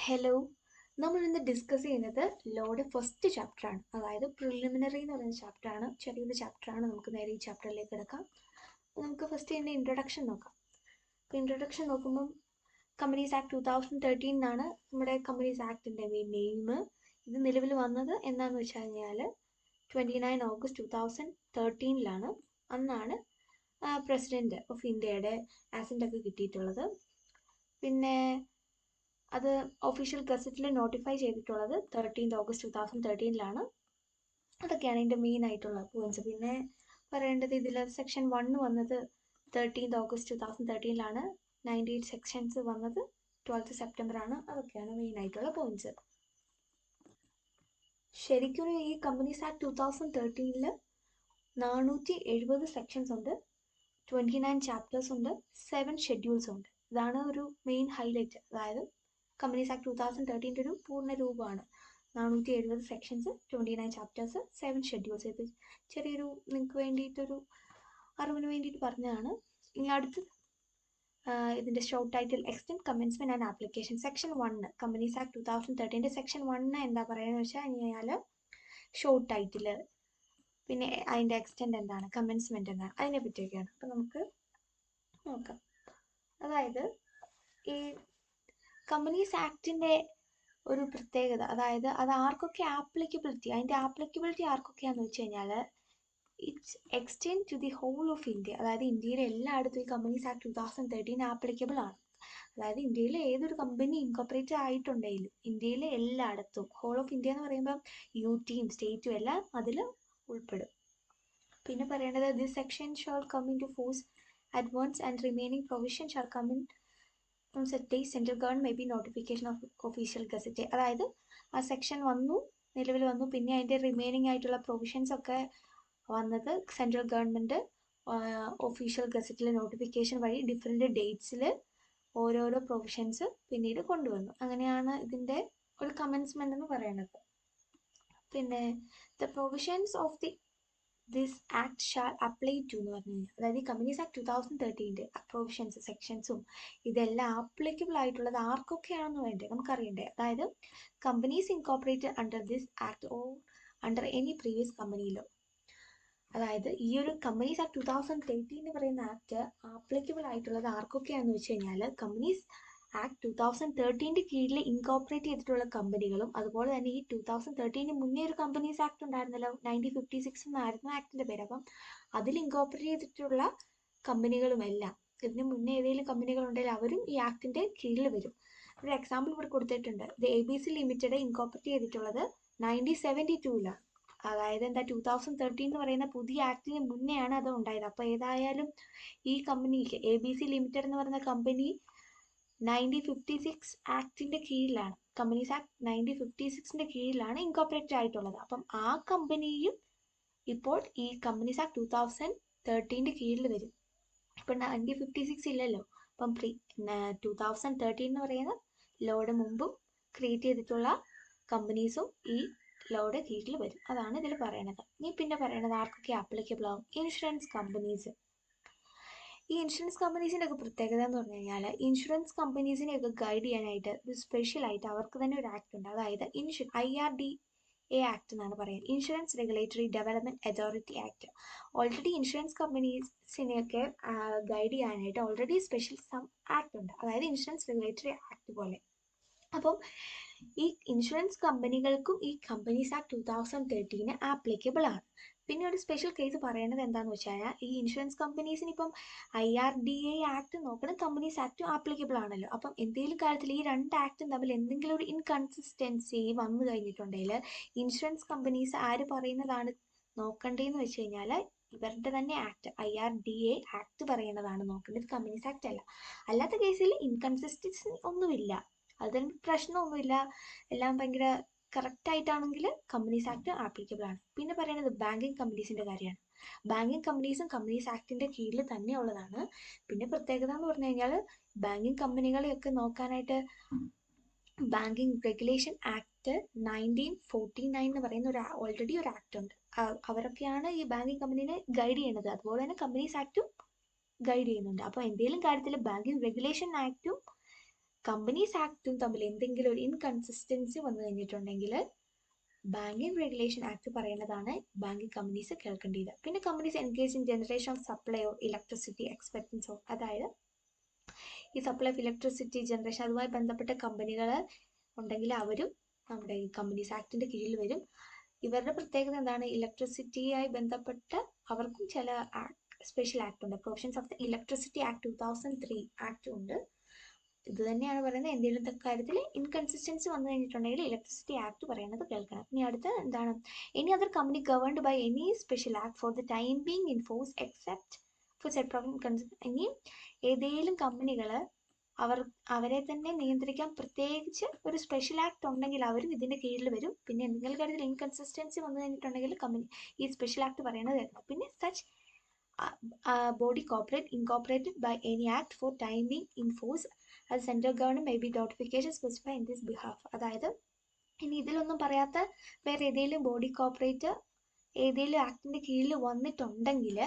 Hello, നമ്മൾ ഇന്ന് discuss ചെയ്യുന്നത് ലോയുടെ ഫസ്റ്റ് ചാപ്റ്ററാണ്. അതായത് പ്രിലിമിനറി എന്ന് പറയുന്ന ചാപ്റ്ററാണ്. ചെറിയൊരു ചാപ്റ്ററാണ്. നമുക്ക് നേരെ ഈ ചാപ്റ്ററിലേക്ക് കിടക്കാം. നമുക്ക് ഫസ്റ്റ് ഇതിൻ്റെ ഇൻട്രൊഡക്ഷൻ നോക്കാം. അപ്പോൾ ഇൻട്രൊഡക്ഷൻ നോക്കുമ്പം കമ്പനീസ് ആക്ട് 2013 എന്നാണ് നമ്മുടെ കമ്പനീസ് ആക്ടിൻ്റെ നെയിം. ഇത് നിലവിൽ വന്നത് എന്താണെന്ന് വെച്ച് കഴിഞ്ഞാൽ 29 ഓഗസ്റ്റ് 2013 അന്നാണ് പ്രസിഡൻറ്റ് ഓഫ് ഇന്ത്യയുടെ ആസൻ്റൊക്കെ കിട്ടിയിട്ടുള്ളത്. പിന്നെ അത് ഒഫീഷ്യൽ ഗസറ്റിൽ നോട്ടിഫൈ ചെയ്തിട്ടുള്ളത് 13 ഓഗസ്റ്റ് 2013 അതൊക്കെയാണ് ഇതിൻ്റെ മെയിൻ ആയിട്ടുള്ള പോയിന്റ്സ്. പിന്നെ പറയേണ്ടത് ഇതിൽ സെക്ഷൻ 1 വന്നത് 13 ഓഗസ്റ്റ് 2013 98 സെക്ഷൻസ് വന്നത് 12 സെപ്റ്റംബർ അതൊക്കെയാണ് മെയിൻ ആയിട്ടുള്ള പോയിന്റ്സ്. ശരിക്കും ഈ കമ്പനീസ് ആക്ട് 2013 470 സെക്ഷൻസ് ഉണ്ട്, 29 ചാപ്റ്റേഴ്സ് ഉണ്ട്, 7 ഷെഡ്യൂൾസ് ഉണ്ട്. ഇതാണ് ഒരു മെയിൻ ഹൈലൈറ്റ്. അതായത് കമ്പനീസ് ആക്ട് 2013 ഒരു പൂർണ്ണ രൂപമാണ്. 470 സെക്ഷൻസ്, 29 ചാപ്റ്റേഴ്സ്, 7 ഷെഡ്യൂൾസ്. ഇത് ചെറിയൊരു നിങ്ങൾക്ക് വേണ്ടിയിട്ടൊരു അറിവിന് വേണ്ടിയിട്ട് പറഞ്ഞതാണ്. ഇനി അടുത്ത് ഇതിൻ്റെ short title extend commencement and application. Section 1 companies act 2013 section 1 എന്താ പറയുന്നത് വെച്ചാൽ കഴിഞ്ഞാൽ ഷോർട്ട് ടൈറ്റിൽ, പിന്നെ അതിൻ്റെ എക്സ്റ്റെൻഡ് എന്താണ്, കമൻസ്മെൻറ്റ് എന്താണ്, അതിനെ പറ്റിയൊക്കെയാണ്. അപ്പോൾ നമുക്ക് നോക്കാം. അതായത് ഈ കമ്പനീസ് ആക്ടിൻ്റെ ഒരു പ്രത്യേകത, അതായത് അത് ആർക്കൊക്കെ അതിൻ്റെ ആപ്ലിക്കബിലിറ്റി ആർക്കൊക്കെയാണെന്ന് വെച്ച് കഴിഞ്ഞാൽ it's extend to the whole of India. അതായത് ഇന്ത്യയിലെ എല്ലായിടത്തും ഈ കമ്പനീസ് ആക്ട് 2013 ആപ്ലിക്കബിൾ ആണ്. അതായത് ഇന്ത്യയിലെ ഏതൊരു കമ്പനി ഇൻകോപ്പറേറ്റ് ആയിട്ടുണ്ടെങ്കിലും ഇന്ത്യയിലെ എല്ലായിടത്തും, ഹോൾ ഓഫ് ഇന്ത്യ എന്ന് പറയുമ്പോൾ യൂട്ടിയും സ്റ്റേറ്റും എല്ലാം അതിൽ ഉൾപ്പെടും. പിന്നെ പറയേണ്ടത് this section shall come into force at once and remaining provision shall come in from set date central government may be notification of official gazette. അതായത് ആ സെക്ഷൻ നിലവിൽ വന്നു, പിന്നെ അതിൻ്റെ റിമൈനിങ് ആയിട്ടുള്ള പ്രൊവിഷൻസ് ഒക്കെ വന്നത് സെൻട്രൽ ഗവൺമെൻറ് ഒഫീഷ്യൽ ഗസറ്റിലെ നോട്ടിഫിക്കേഷൻ വഴി ഡിഫറെൻറ്റ് ഡേറ്റ്സിൽ ഓരോരോ പ്രൊവിഷൻസ് പിന്നീട് കൊണ്ടുവന്നു. അങ്ങനെയാണ് ഇതിൻ്റെ ഒരു കമൻസ്മെൻ്റ് എന്ന് പറയുന്നത്. പിന്നെ the provisions of this act shall apply to എന്ന് പറഞ്ഞു കഴിഞ്ഞാൽ, അതായത് ഈ കമ്പനീസ് ആക്ട് 2013 പ്രൊവിഷൻസ് സെക്ഷൻസും ഇതെല്ലാം ആപ്ലിക്കബിൾ ആയിട്ടുള്ളത് ആർക്കൊക്കെയാണെന്ന് വേണ്ടേ നമുക്കറിയണ്ടേ. അതായത് companies incorporated under this act or under any previous company law. അതായത് ഈ ഒരു കമ്പനീസ് ആക്ട് 2013 എന്ന് പറയുന്ന ആക്ട് ആപ്ലിക്കബിൾ ആയിട്ടുള്ളത് ആർക്കൊക്കെയാണെന്ന് വെച്ച് കഴിഞ്ഞാൽ കമ്പനീസ് ആക്ട് 2013 കീഴിൽ ഇൻകോപ്പറേറ്റ് ചെയ്തിട്ടുള്ള കമ്പനികളും, അതുപോലെ തന്നെ ഈ 2013 മുന്നേ ഒരു കമ്പനീസ് ആക്ട് ഉണ്ടായിരുന്നല്ലോ, 1956 എന്നായിരുന്നു ആക്ടിൻ്റെ പേര്. അപ്പം അതിൽ ഇൻകോപ്പറേറ്റ് ചെയ്തിട്ടുള്ള കമ്പനികളുമെല്ലാം, ഇതിന് മുന്നേ ഏതെങ്കിലും കമ്പനികളുണ്ടെങ്കിൽ അവരും ഈ ആക്ടിൻ്റെ കീഴിൽ വരും. ഒരു എക്സാമ്പിൾ ഇവിടെ കൊടുത്തിട്ടുണ്ട്. ഇത് ABC ലിമിറ്റഡ് ഇൻകോപ്പറേറ്റ് ചെയ്തിട്ടുള്ളത് 1972 അതായത് എന്താ 2013 എന്ന് പറയുന്ന പുതിയ ആക്ടിന് മുന്നെയാണ് അത് ഉണ്ടായത്. അപ്പോൾ ഏതായാലും ഈ കമ്പനിക്ക് ABC ലിമിറ്റഡ് എന്ന് പറയുന്ന കമ്പനി 1956 ആക്ടിൻ്റെ കീഴിലാണ്, കമ്പനീസ് ആക്ട് 1956 കീഴിലാണ് ഇൻകോപ്പറേറ്റ് ആയിട്ടുള്ളത്. അപ്പം ആ കമ്പനിയും ഇപ്പോൾ ഈ കമ്പനീസ് ആക്ട് 2013 കീഴിൽ വരും. ഇപ്പം 1956 ഇല്ലല്ലോ, അപ്പം 2013 എന്ന് പറയുന്ന ലോയുടെ മുമ്പും ക്രിയേറ്റ് ചെയ്തിട്ടുള്ള കമ്പനീസും ഈ ലോയുടെ കീഴിൽ വരും. അതാണ് ഇതിൽ പറയണത്. ഇനി പിന്നെ പറയണത് ആർക്കൊക്കെ ആപ്ലിക്കബിൾ ആവും. Insurance companies. ഈ ഇൻഷുറൻസ് കമ്പനീസിൻ്റെ ഒക്കെ പ്രത്യേകത എന്ന് പറഞ്ഞു കഴിഞ്ഞാൽ ഇൻഷുറൻസ് കമ്പനീസിനെയൊക്കെ ഗൈഡ് ചെയ്യാനായിട്ട് ഇത് സ്പെഷ്യലായിട്ട് അവർക്ക് തന്നെ ഒരു ആക്ട് ഉണ്ട്. അതായത് IRDA ആക്ട് എന്നാണ് പറയുന്നത്, insurance regulatory development authority act. Already insurance കമ്പനീസിനെയൊക്കെ ഗൈഡ് ചെയ്യാനായിട്ട് ഓൾറെഡി സ്പെഷ്യൽ ആക്ട് ഉണ്ട്, അതായത് ഇൻഷുറൻസ് റെഗുലേറ്ററി ആക്ട് പോലെ. അപ്പം ഈ ഇൻഷുറൻസ് കമ്പനികൾക്കും ഈ കമ്പനീസ് ആക്ട് 2013 ആപ്ലിക്കബിൾ ആണ്. പിന്നെ ഒരു സ്പെഷ്യൽ കേസ് പറയേണ്ടത് എന്താണെന്ന് വെച്ച് കഴിഞ്ഞാൽ ഈ ഇൻഷുറൻസ് കമ്പനീസിന് ഇപ്പം IRDA ആക്ട് നോക്കണം, കമ്പനീസ് ആക്റ്റും ആപ്ലിക്കബിൾ ആണല്ലോ. അപ്പം എന്തെങ്കിലും കാര്യത്തിൽ ഈ രണ്ട് ആക്ടും തമ്മിൽ എന്തെങ്കിലും ഒരു ഇൻകൺസിസ്റ്റൻസി വന്നു കഴിഞ്ഞിട്ടുണ്ടെങ്കിൽ ഇൻഷുറൻസ് കമ്പനീസ് ആര് പറയുന്നതാണ് നോക്കേണ്ടതെന്ന് വെച്ച് കഴിഞ്ഞാൽ ഇവരുടെ തന്നെ ആക്ട് IRDA ആക്ട് പറയുന്നതാണ് നോക്കേണ്ടത്, കമ്പനീസ് ആക്ട് അല്ല. അല്ലാത്ത കേസിൽ ഇൻകൺസിസ്റ്റൻസി ഒന്നുമില്ല, അതിന് പ്രശ്നമൊന്നുമില്ല, എല്ലാം ഭയങ്കര കറക്റ്റായിട്ടാണെങ്കിൽ കമ്പനീസ് ആക്ട് ആപ്ലിക്കബിൾ ആണ്. പിന്നെ പറയുന്നത് ബാങ്കിങ് കമ്പനീസിൻ്റെ കാര്യമാണ്. ബാങ്കിങ് കമ്പനീസും കമ്പനീസ് ആക്ടിൻ്റെ കീഴിൽ തന്നെ ഉള്ളതാണ്. പിന്നെ പ്രത്യേകത എന്ന് പറഞ്ഞു കഴിഞ്ഞാൽ ബാങ്കിങ് കമ്പനികളെയൊക്കെ നോക്കാനായിട്ട് ബാങ്കിങ് റെഗുലേഷൻ ആക്ട് 1949 എന്ന് പറയുന്ന ഓൾറെഡി ഒരു ആക്ട് ഉണ്ട്. അവരൊക്കെയാണ് ഈ ബാങ്കിങ് കമ്പനീനെ ഗൈഡ് ചെയ്യുന്നത്. അതുപോലെ തന്നെ കമ്പനീസ് ആക്റ്റും ഗൈഡ് ചെയ്യുന്നുണ്ട്. അപ്പോൾ എന്തെങ്കിലും കാര്യത്തിൽ ബാങ്കിങ് റെഗുലേഷൻ ആക്റ്റും കമ്പനീസ് ആക്റ്റും തമ്മിൽ എന്തെങ്കിലും ഒരു ഇൻകൺസിസ്റ്റൻസി വന്നു കഴിഞ്ഞിട്ടുണ്ടെങ്കിൽ ബാങ്കിങ് റെഗുലേഷൻ ആക്ട് പറയുന്നതാണ് ബാങ്കിങ് കമ്പനീസ് കേൾക്കേണ്ടത്. പിന്നെ companies engage in generation of supply of electricity expectance of, അതായത് ഈ സപ്ലൈ ഓഫ് ഇലക്ട്രിസിറ്റി ജനറേഷൻ അതുമായി ബന്ധപ്പെട്ട കമ്പനികൾ ഉണ്ടെങ്കിൽ അവരും നമ്മുടെ ഈ കമ്പനീസ് ആക്ടിൻ്റെ കീഴിൽ വരും. ഇവരുടെ പ്രത്യേകത എന്താണ്? ഇലക്ട്രിസിറ്റിയായി ബന്ധപ്പെട്ട് അവർക്കും ചില സ്പെഷ്യൽ ആക്ട് ഉണ്ട്. Provisions of the electricity act 2003 act ഉണ്ട്. ഇത് തന്നെയാണ് പറയുന്നത്, എന്തെങ്കിലും കാര്യത്തിൽ ഇൻകൺസിസ്റ്റൻസി വന്നു കഴിഞ്ഞിട്ടുണ്ടെങ്കിൽ ഇലക്ട്രിസിറ്റി ആക്ട് പറയുന്നത് കേൾക്കണം. ഇനി അടുത്ത എന്താണ്? Any other company governed by any special act for the time being in force except for set problem. ഇനി ഏതെങ്കിലും കമ്പനികൾ അവരെ തന്നെ നിയന്ത്രിക്കാൻ പ്രത്യേകിച്ച് ഒരു സ്പെഷ്യൽ ആക്ട് ഉണ്ടെങ്കിൽ അവരും ഇതിൻ്റെ കീഴിൽ വരും. പിന്നെ എന്തെങ്കിലും കാര്യത്തിൽ ഇൻകൺസിസ്റ്റൻസി വന്നു കഴിഞ്ഞിട്ടുണ്ടെങ്കിൽ കമ്പനി ഈ സ്പെഷ്യൽ ആക്ട് പറയുന്നത് കേൾക്കണം. പിന്നെ such body corporate incorporated by any act for time being in force as central government may be notification specified in this behalf. അതായത് ഇനി ഇതിലൊന്നും പറയാത്ത വേറെ ഏതെങ്കിലും ബോഡി കോർപ്പറേറ്റ് ഏതെങ്കിലും ആക്ടിൻ്റെ കീഴിൽ വന്നിട്ടുണ്ടെങ്കിൽ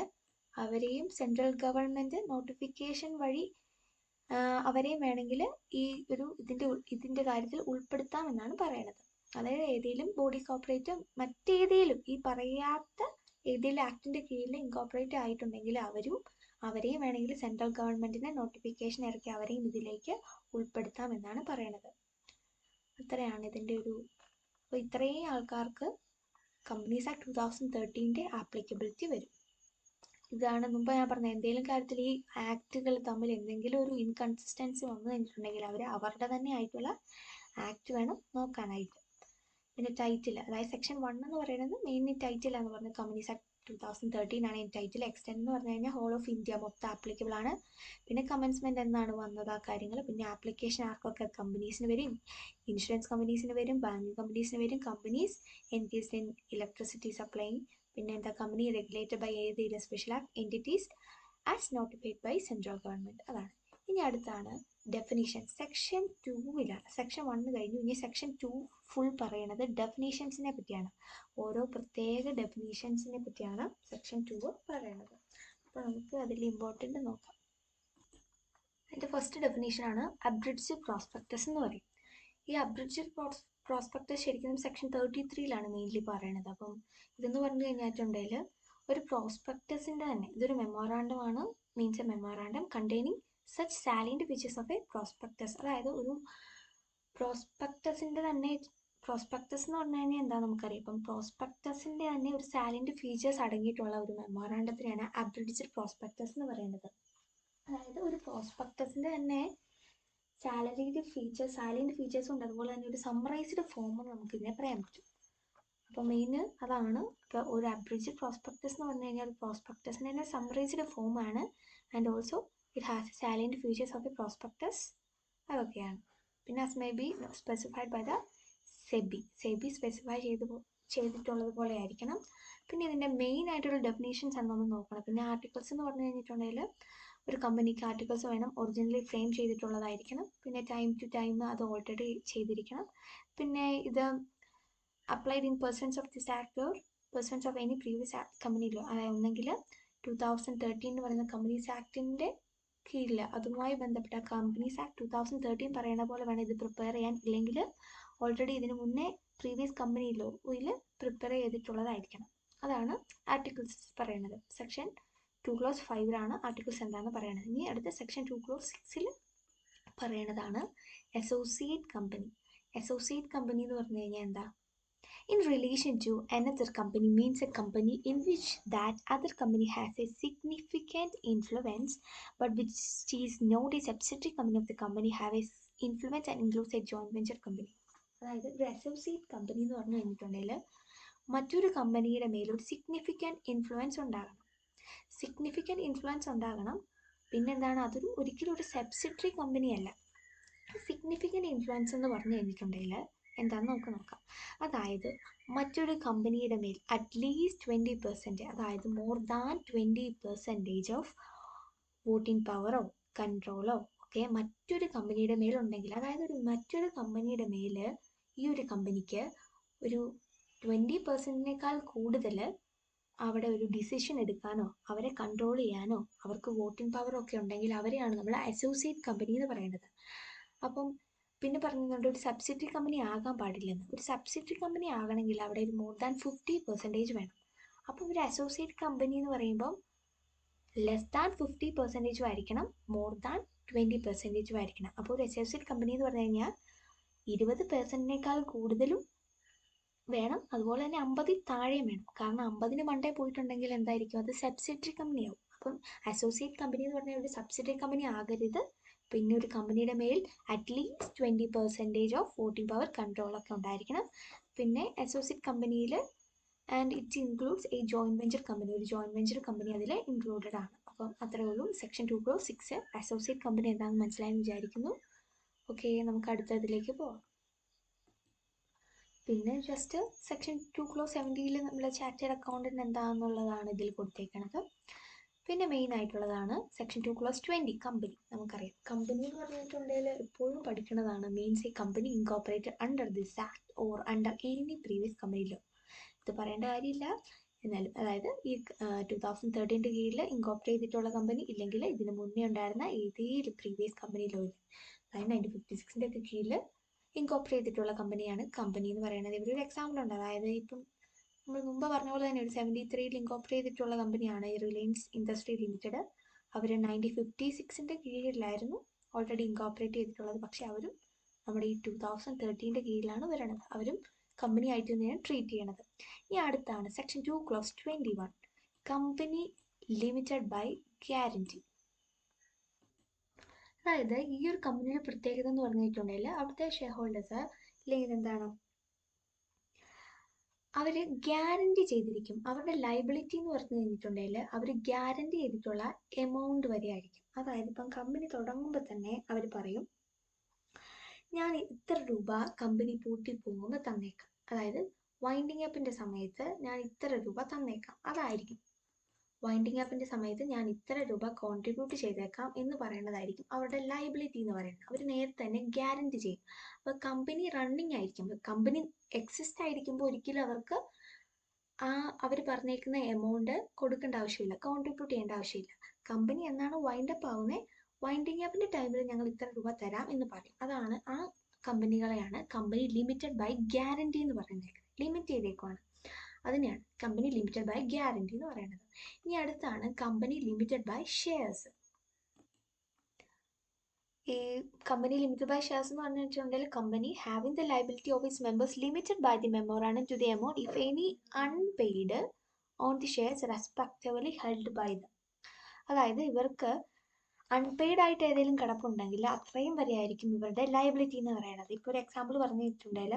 അവരെയും സെൻട്രൽ ഗവൺമെൻറ് നോട്ടിഫിക്കേഷൻ വഴി അവരെയും വേണമെങ്കിൽ ഈ ഒരു ഇതിൻ്റെ കാര്യത്തിൽ ഉൾപ്പെടുത്താം എന്നാണ് പറയുന്നത്. അതായത് ഏതെങ്കിലും ബോഡി കോർപ്പറേറ്റ് മറ്റേതെങ്കിലും ഈ പറയാത്ത ഏതെങ്കിലും ആക്ടിൻ്റെ കീഴിൽ ഇൻകോർപ്പറേറ്റ് ആയിട്ടുണ്ടെങ്കിൽ അവരെയും വേണമെങ്കിൽ സെൻട്രൽ ഗവൺമെൻറ്റിന് നോട്ടിഫിക്കേഷൻ ഇറക്കി അവരെയും ഇതിലേക്ക് ഉൾപ്പെടുത്താം എന്നാണ് പറയണത്. അത്രയാണ് ഇതിൻ്റെ ഒരു. അപ്പോൾ ഇത്രയും ആൾക്കാർക്ക് കമ്പനീസ് ആക്ട് 2013 ആപ്ലിക്കബിലിറ്റി വരും. ഇതാണ് മുമ്പ് ഞാൻ പറഞ്ഞത്, എന്തെങ്കിലും കാര്യത്തിൽ ഈ ആക്ടുകൾ തമ്മിൽ എന്തെങ്കിലും ഒരു ഇൻകൺസിസ്റ്റൻസി വന്നു കഴിഞ്ഞിട്ടുണ്ടെങ്കിൽ അവരുടെ തന്നെ ആയിട്ടുള്ള ആക്ട് വേണം നോക്കാനായിട്ട്. പിന്നെ ടൈറ്റിൽ, അതായത് സെക്ഷൻ 1 എന്ന് പറയുന്നത് മെയിൻ ടൈറ്റിൽ എന്ന് പറഞ്ഞത് കമ്പനീസ് ആക്ട് 2013 ആണ്. ഈ ടൈറ്റിൽ എക്സ്റ്റെൻഡ് എന്ന് പറഞ്ഞു കഴിഞ്ഞാൽ ഹോൾ ഓഫ് ഇന്ത്യ മൊത്തം ആപ്ലിക്കബിൾ ആണ്. പിന്നെ കമൻസ്മെൻറ്റ് എന്നാണ് വന്നത് ആ കാര്യങ്ങൾ. പിന്നെ ആപ്ലിക്കേഷൻ ആർക്കൊക്കെ? കമ്പനീസിന് വരും, ഇൻഷുറൻസ് കമ്പനീസിന് വരും, ബാങ്കിങ് കമ്പനീസിന് വരും, companies engaged in electricity supplying, പിന്നെ എന്താ കമ്പനി റെഗുലേറ്റഡ് ബൈ ഏതെങ്കിലും special act, entities as notified by central government. അതാണ്. ഇനി അടുത്താണ് ഡെഫിനിഷൻ. സെക്ഷൻ 2 സെക്ഷൻ 1 കഴിഞ്ഞു. ഇനി സെക്ഷൻ 2 ഫുൾ പറയുന്നത് ഡെഫിനീഷൻസിനെ പറ്റിയാണ്. ഓരോ പ്രത്യേക ഡെഫിനീഷൻസിനെ പറ്റിയാണ് സെക്ഷൻ 2 പറയുന്നത്. അപ്പോൾ നമുക്ക് അതിൽ ഇമ്പോർട്ടൻ്റ് നോക്കാം. അതിൻ്റെ ഫസ്റ്റ് ഡെഫിനേഷനാണ് അബ്രിഡ്ജ്ഡ് പ്രോസ്പെക്ടസ് എന്ന് പറയും. ഈ അബ്രിഡ്ജ്ഡ് പ്രോസ്പെക്ടസ് ശരിക്കും സെക്ഷൻ 33 മെയിൻലി പറയണത്. അപ്പം ഇതെന്ന് പറഞ്ഞു കഴിഞ്ഞിട്ടുണ്ടെങ്കിൽ ഒരു പ്രോസ്പെക്ടസിൻ്റെ തന്നെ ഇതൊരു മെമ്മോറാണ്ടം ആണ്. Means A memorandum containing such salient features of a prospectus. അതായത് ഒരു പ്രോസ്പെക്ടസിൻ്റെ തന്നെ, പ്രോസ്പെക്ടസ് എന്ന് പറഞ്ഞു കഴിഞ്ഞാൽ എന്താ നമുക്കറിയാം. ഇപ്പം പ്രോസ്പെക്ടസിൻ്റെ തന്നെ ഒരു സാലിയൻറ്റ് ഫീച്ചേഴ്സ് അടങ്ങിയിട്ടുള്ള ഒരു മെമ്മോറാണ്ടത്തിനെയാണ് അബ്രിഡ്ജ്ഡ് പ്രോസ്പെക്ടസ് എന്ന് പറയുന്നത്. അതായത് ഒരു പ്രോസ്പെക്ടസിൻ്റെ തന്നെ സാലിയൻറ്റ് ഫീച്ചേഴ്സ് ഉണ്ട്, അതുപോലെ തന്നെ ഒരു സമ്മറൈസ്ഡ് ഫോം നമുക്കിതിനെ പറയാൻ പറ്റും. അപ്പോൾ മെയിൻ അതാണ്. ഇപ്പോൾ ഒരു അബ്രിഡ്ജ്ഡ് പ്രോസ്പെക്ടസ് എന്ന് പറഞ്ഞു കഴിഞ്ഞാൽ പ്രോസ്പെക്ടസിൻ്റെ തന്നെ സമ്മറൈസ്ഡ് ഫോമാണ്. And also it has salient features of a prospectus. അതൊക്കെയാണ്. പിന്നെ as may be specified by the SEBI specify ചെയ്തിട്ടുള്ളത് പോലെ ആയിരിക്കണം. പിന്നെ ഇതിൻ്റെ മെയിൻ ആയിട്ടുള്ള ഡെഫിനേഷൻസ് ആണ് നമ്മൾ നോക്കണം. പിന്നെ ആർട്ടിക്കിൾസ് എന്ന് പറഞ്ഞു കഴിഞ്ഞിട്ടുണ്ടെങ്കിൽ ഒരു കമ്പനിക്ക് ആർട്ടിക്കിൾസ് വേണം, ഒറിജിനലി ഫ്രെയിം ചെയ്തിട്ടുള്ളതായിരിക്കണം. പിന്നെ ടൈം ടു ടൈം അത് ഓൾറെഡി ചെയ്തിരിക്കണം. പിന്നെ ഇത് applied in persons of this act or persons of any previous company law. അതായത് ഒന്നെങ്കിൽ 2013 എന്ന് പറയുന്ന കമ്പനീസ് ആക്ടിൻ്റെ കീഴിൽ അതുമായി ബന്ധപ്പെട്ട കമ്പനീസ് ആക്ട് 2013 പറയുന്ന പോലെ വേണം ഇത് പ്രിപ്പയർ ചെയ്യാൻ. ഇല്ലെങ്കിൽ ഓൾറെഡി ഇതിന് മുന്നേ പ്രീവിയസ് കമ്പനി ലോയിൽ പ്രിപ്പയർ ചെയ്തിട്ടുള്ളതായിരിക്കണം. അതാണ് ആർട്ടിക്കിൾസ് പറയുന്നത്. സെക്ഷൻ 2(5) ആർട്ടിക്കിൾസ് എന്താണെന്ന് പറയുന്നത്. ഇനി അടുത്ത സെക്ഷൻ 2(6) പറയണതാണ് അസോസിയേറ്റ് കമ്പനി. അസോസിയേറ്റ് കമ്പനി എന്ന് പറഞ്ഞു കഴിഞ്ഞാൽ എന്താ? In relation to another company means a company in which that other company has a significant influence but which is not a subsidiary company of the company have a influence and includes a joint venture company. അതായത് ഒരു associate company എന്ന് പറഞ്ഞു കഴിഞ്ഞിട്ടുണ്ടെങ്കിൽ മറ്റൊരു കമ്പനിയുടെ മേലൊരു significant influence ഉണ്ടാകണം. പിന്നെന്താണ്? അതൊരു ഒരിക്കലും ഒരു സബ്സിഡറി കമ്പനി അല്ല. സിഗ്നിഫിക്കൻറ്റ് ഇൻഫ്ലുവൻസ് എന്ന് പറഞ്ഞു കഴിഞ്ഞിട്ടുണ്ടെങ്കിൽ എന്താണെന്ന് നമുക്ക് നോക്കാം. അതായത് മറ്റൊരു കമ്പനിയുടെ മേൽ അറ്റ്ലീസ്റ്റ് 20%, അതായത് മോർ ദാൻ 20% ഓഫ് വോട്ടിംഗ് പവറോ കൺട്രോളോ ഒക്കെ മറ്റൊരു കമ്പനിയുടെ മേലുണ്ടെങ്കിൽ, അതായത് മറ്റൊരു കമ്പനിയുടെ മേൽ ഈ ഒരു കമ്പനിക്ക് ഒരു 20%-നേക്കാൾ കൂടുതൽ അവിടെ ഒരു ഡിസിഷൻ എടുക്കാനോ അവരെ കൺട്രോൾ ചെയ്യാനോ അവർക്ക് വോട്ടിംഗ് പവറോ ഒക്കെ ഉണ്ടെങ്കിൽ അവരെയാണ് നമ്മൾ അസോസിയേറ്റ് കമ്പനി എന്ന് പറയുന്നത്. അപ്പം പിന്നെ പറയുന്നുണ്ട് ഒരു സബ്സിഡറി കമ്പനി ആകാൻ പാടില്ലെന്ന്. ഒരു സബ്സിഡറി കമ്പനി ആകണമെങ്കിൽ അവിടെ ഒരു മോർ ദാൻ 50% വേണം. അപ്പോൾ ഒരു അസോസിയേറ്റ് കമ്പനി എന്ന് പറയുമ്പം ലെസ് ദാൻ 50% ആയിരിക്കണം, മോർ ദാൻ 20% ആയിരിക്കണം. അപ്പോൾ ഒരു അസോസിയേറ്റ് കമ്പനി എന്ന് പറഞ്ഞു കഴിഞ്ഞാൽ 20%-നേക്കാൾ കൂടുതലും വേണം, അതുപോലെ തന്നെ 50 താഴെയും വേണം. കാരണം 50 മണ്ടേ പോയിട്ടുണ്ടെങ്കിൽ എന്തായിരിക്കും, അത് സബ്സിഡറി കമ്പനി ആവും. അപ്പം അസോസിയേറ്റ് കമ്പനി എന്ന് പറഞ്ഞാൽ ഒരു സബ്സിഡറി കമ്പനി ആകരുത്. പിന്നെ ഒരു കമ്പനിയുടെ മേൽ അറ്റ്ലീസ്റ്റ് 20% ഓഫ് വോട്ടിംഗ് പവർ കൺട്രോളൊക്കെ ഉണ്ടായിരിക്കണം. പിന്നെ അസോസിയേറ്റ് കമ്പനിയിൽ and it's includes A joint venture company, ഒരു ജോയിൻറ്റ് വെഞ്ചർ കമ്പനി അതിൽ ഇൻക്ലൂഡഡ് ആണ്. അപ്പം അത്രയേ ഉള്ളൂ. സെക്ഷൻ 2(6) അസോസിയേറ്റ് കമ്പനി എന്താണെന്ന് മനസ്സിലായെന്ന് വിചാരിക്കുന്നു. ഓക്കെ, നമുക്ക് അടുത്തതിലേക്ക് പോകാം. പിന്നെ ജസ്റ്റ് സെക്ഷൻ 2(17) നമ്മൾ ചാർട്ടേഡ് അക്കൗണ്ടൻറ്റ് എന്താണെന്നുള്ളതാണ് ഇതിൽ കൊടുത്തേക്കുന്നത്. പിന്നെ മെയിൻ ആയിട്ടുള്ളതാണ് സെക്ഷൻ 2(20) കമ്പനി. നമുക്കറിയാം കമ്പനി എന്ന് പറഞ്ഞിട്ടുണ്ടെങ്കിൽ എപ്പോഴും പഠിക്കുന്നതാണ്. Means a company incorporated under this act or under any previous company law. ഇത് പറയേണ്ട കാര്യമില്ല എന്നാലും, അതായത് ഈ 2013 കീഴിൽ ഇൻകോപ്പറേറ്റ് ചെയ്തിട്ടുള്ള കമ്പനി, ഇല്ലെങ്കിൽ ഇതിന് മുന്നേ ഉണ്ടായിരുന്ന ഏതെങ്കിലും പ്രീവിയസ് കമ്പനി ലോയിൽ, അതായത് 1956 ഒക്കെ കീഴിൽ ഇൻകോപ്പറേറ്റ് ചെയ്തിട്ടുള്ള കമ്പനിയാണ് കമ്പനി എന്ന് പറയുന്നത്. ഇവിടെ ഒരു എക്സാമ്പിൾ ഉണ്ട്. അതായത് ഇപ്പം നമ്മൾ മുമ്പ് പറഞ്ഞ പോലെ തന്നെ ഒരു 73 ഇൻകോപ്പറേറ്റ് ചെയ്തിട്ടുള്ള കമ്പനിയാണ് ഈ റിലയൻസ് ഇൻഡസ്ട്രി ലിമിറ്റഡ്. അവർ 1956 കീഴിലായിരുന്നു ഓൾറെഡി ഇൻകോപ്പറേറ്റ് ചെയ്തിട്ടുള്ളത്. പക്ഷെ അവരും നമ്മുടെ ഈ 2013 കീഴിലാണ് വരുന്നത്. അവരും കമ്പനി ആയിട്ട് തന്നെയാണ് ട്രീറ്റ് ചെയ്യണത്. ഇനി അടുത്താണ് section 2(21) company limited by guarantee. അതായത് ഈ ഒരു കമ്പനിയുടെ പ്രത്യേകത എന്ന് പറഞ്ഞിട്ടുണ്ടെങ്കിൽ അവിടുത്തെ ഷെയർ ഹോൾഡേഴ്സ് അല്ലെങ്കിൽ എന്താണ്, അവർ ഗ്യാരണ്ടി ചെയ്തിരിക്കും. അവരുടെ ലയബിലിറ്റി എന്ന് പറഞ്ഞു കഴിഞ്ഞിട്ടുണ്ടെങ്കിൽ അവർ ഗ്യാരണ്ടി ചെയ്തിട്ടുള്ള എമൗണ്ട് വരെ ആയിരിക്കും. അതായത് ഇപ്പം കമ്പനി തുടങ്ങുമ്പോൾ തന്നെ അവർ പറയും, ഞാൻ ഇത്ര രൂപ കമ്പനി പൂട്ടി പോകുമ്പോൾ തന്നേക്കാം. അതായത് വൈൻഡിങ് അപ്പിൻ്റെ സമയത്ത് ഞാൻ ഇത്ര രൂപ തന്നേക്കാം, അതായിരിക്കും. വൈൻഡിങ് അപ്പിൻ്റെ സമയത്ത് ഞാൻ ഇത്ര രൂപ കോൺട്രിബ്യൂട്ട് ചെയ്തേക്കാം എന്ന് പറയുന്നതായിരിക്കും അവരുടെ ലയബിലിറ്റി എന്ന് പറയുന്നത്. അവർ നേരത്തെ തന്നെ ഗ്യാരണ്ടി ചെയ്യും. അപ്പോൾ കമ്പനി റണ്ണിങ് ആയിരിക്കുമ്പോൾ, കമ്പനി എക്സിസ്റ്റ് ആയിരിക്കുമ്പോൾ ഒരിക്കലും അവർക്ക് അവർ പറഞ്ഞേക്കുന്ന എമൗണ്ട് കൊടുക്കേണ്ട ആവശ്യമില്ല, കോൺട്രിബ്യൂട്ട് ചെയ്യേണ്ട ആവശ്യമില്ല. കമ്പനി എന്നാണ് വൈൻഡപ്പ് ആവുന്നത്, വൈൻഡിങ് അപ്പിൻ്റെ ടൈമിൽ ഞങ്ങൾ ഇത്ര രൂപ തരാം എന്ന് പറയും. അതാണ് ആ കമ്പനികളെയാണ് കമ്പനി ലിമിറ്റഡ് ബൈ ഗ്യാരണ്ടി എന്ന് പറയുന്നത്. ലിമിറ്റ് ചെയ്തേക്കുവാണ്, അതിനെയാണ് കമ്പനി ലിമിറ്റഡ് ബൈ ഗ്യാരണ്ടി എന്ന് പറയുന്നത്. ഇനി അടുത്താണ് കമ്പനി ലിമിറ്റഡ് ബൈ ഷെയർസ്. ഈ കമ്പനി ലിമിറ്റഡ് ബൈ ഷെയർസ് എന്ന് പറഞ്ഞിട്ടുണ്ടെങ്കിൽ company having the liability of its members limited by the memorandum to the amount if any unpaid on the shares respectively held by them. അതായത് ഇവർക്ക് unpaid ആയിട്ട് ഏതെങ്കിലും കിടപ്പുണ്ടെങ്കിൽ അത്രയും വരെ ആയിരിക്കും ഇവരുടെ ലയബിലിറ്റി എന്ന് പറയുന്നത്. ഇപ്പോൾ ഒരു എക്സാമ്പിൾ പറഞ്ഞിട്ടുണ്ടെങ്കിൽ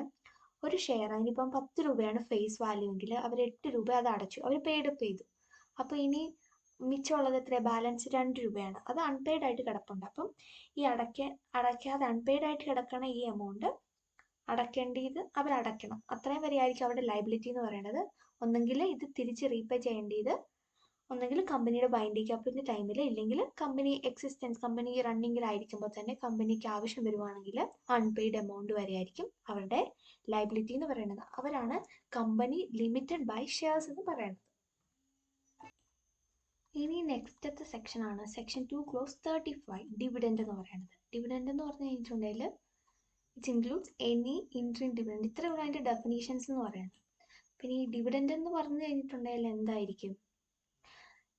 ഒരു ഷെയർ അതിനിപ്പം 10 രൂപയാണ് ഫേസ് വാല്യൂ എങ്കിൽ അവർ 8 രൂപ അത് അടച്ചു, അവർ പെയ്ഡപ്പ് ചെയ്തു. അപ്പോൾ ഇനി മിച്ചമുള്ളത് എത്ര, ബാലൻസ് 2 രൂപയാണ്, അത് അൺപെയ്ഡ് ആയിട്ട് കിടപ്പുണ്ട്. അപ്പം ഈ അടയ്ക്കാതെ അൺപെയ്ഡ് ആയിട്ട് കിടക്കണ ഈ എമൗണ്ട് അടയ്ക്കേണ്ടത് അവരടയ്ക്കണം. അത്രയും വരെ ആയിരിക്കും അവരുടെ ലയബിലിറ്റി എന്ന് പറയുന്നത്. ഒന്നെങ്കിൽ ഇത് തിരിച്ച് റീപേ ചെയ്യേണ്ടത് ഒന്നെങ്കിൽ കമ്പനിയുടെ ബൈൻഡിങ് അപ്പിൻ്റെ ടൈമിൽ, ഇല്ലെങ്കിൽ കമ്പനി എക്സിസ്റ്റൻസ്, കമ്പനി റണ്ണിങ്ങിലായിരിക്കുമ്പോൾ തന്നെ കമ്പനിക്ക് ആവശ്യം വരുവാണെങ്കിൽ അൺപെയ്ഡ് എമൗണ്ട് വരെ ആയിരിക്കും അവരുടെ ലയബിലിറ്റി എന്ന് പറയുന്നത്. അവരാണ് കമ്പനി ലിമിറ്റഡ് ബൈ ഷെയർസ് എന്ന് പറയുന്നത്. ഇനി നെക്സ്റ്റത്തെ സെക്ഷൻ ആണ് സെക്ഷൻ 2(35) ഡിവിഡൻഡ് എന്ന് പറയുന്നത്. ഡിവിഡൻഡ് എന്ന് പറഞ്ഞു കഴിഞ്ഞിട്ടുണ്ടെങ്കിൽ it includes any interim dividend. ഇത്രയുള്ള അതിൻ്റെ ഡെഫിനേഷൻസ് എന്ന് പറയുന്നത്. പിന്നെ ഈ ഡിവിഡൻഡ് എന്ന് പറഞ്ഞു കഴിഞ്ഞിട്ടുണ്ടെങ്കിൽ എന്തായിരിക്കും,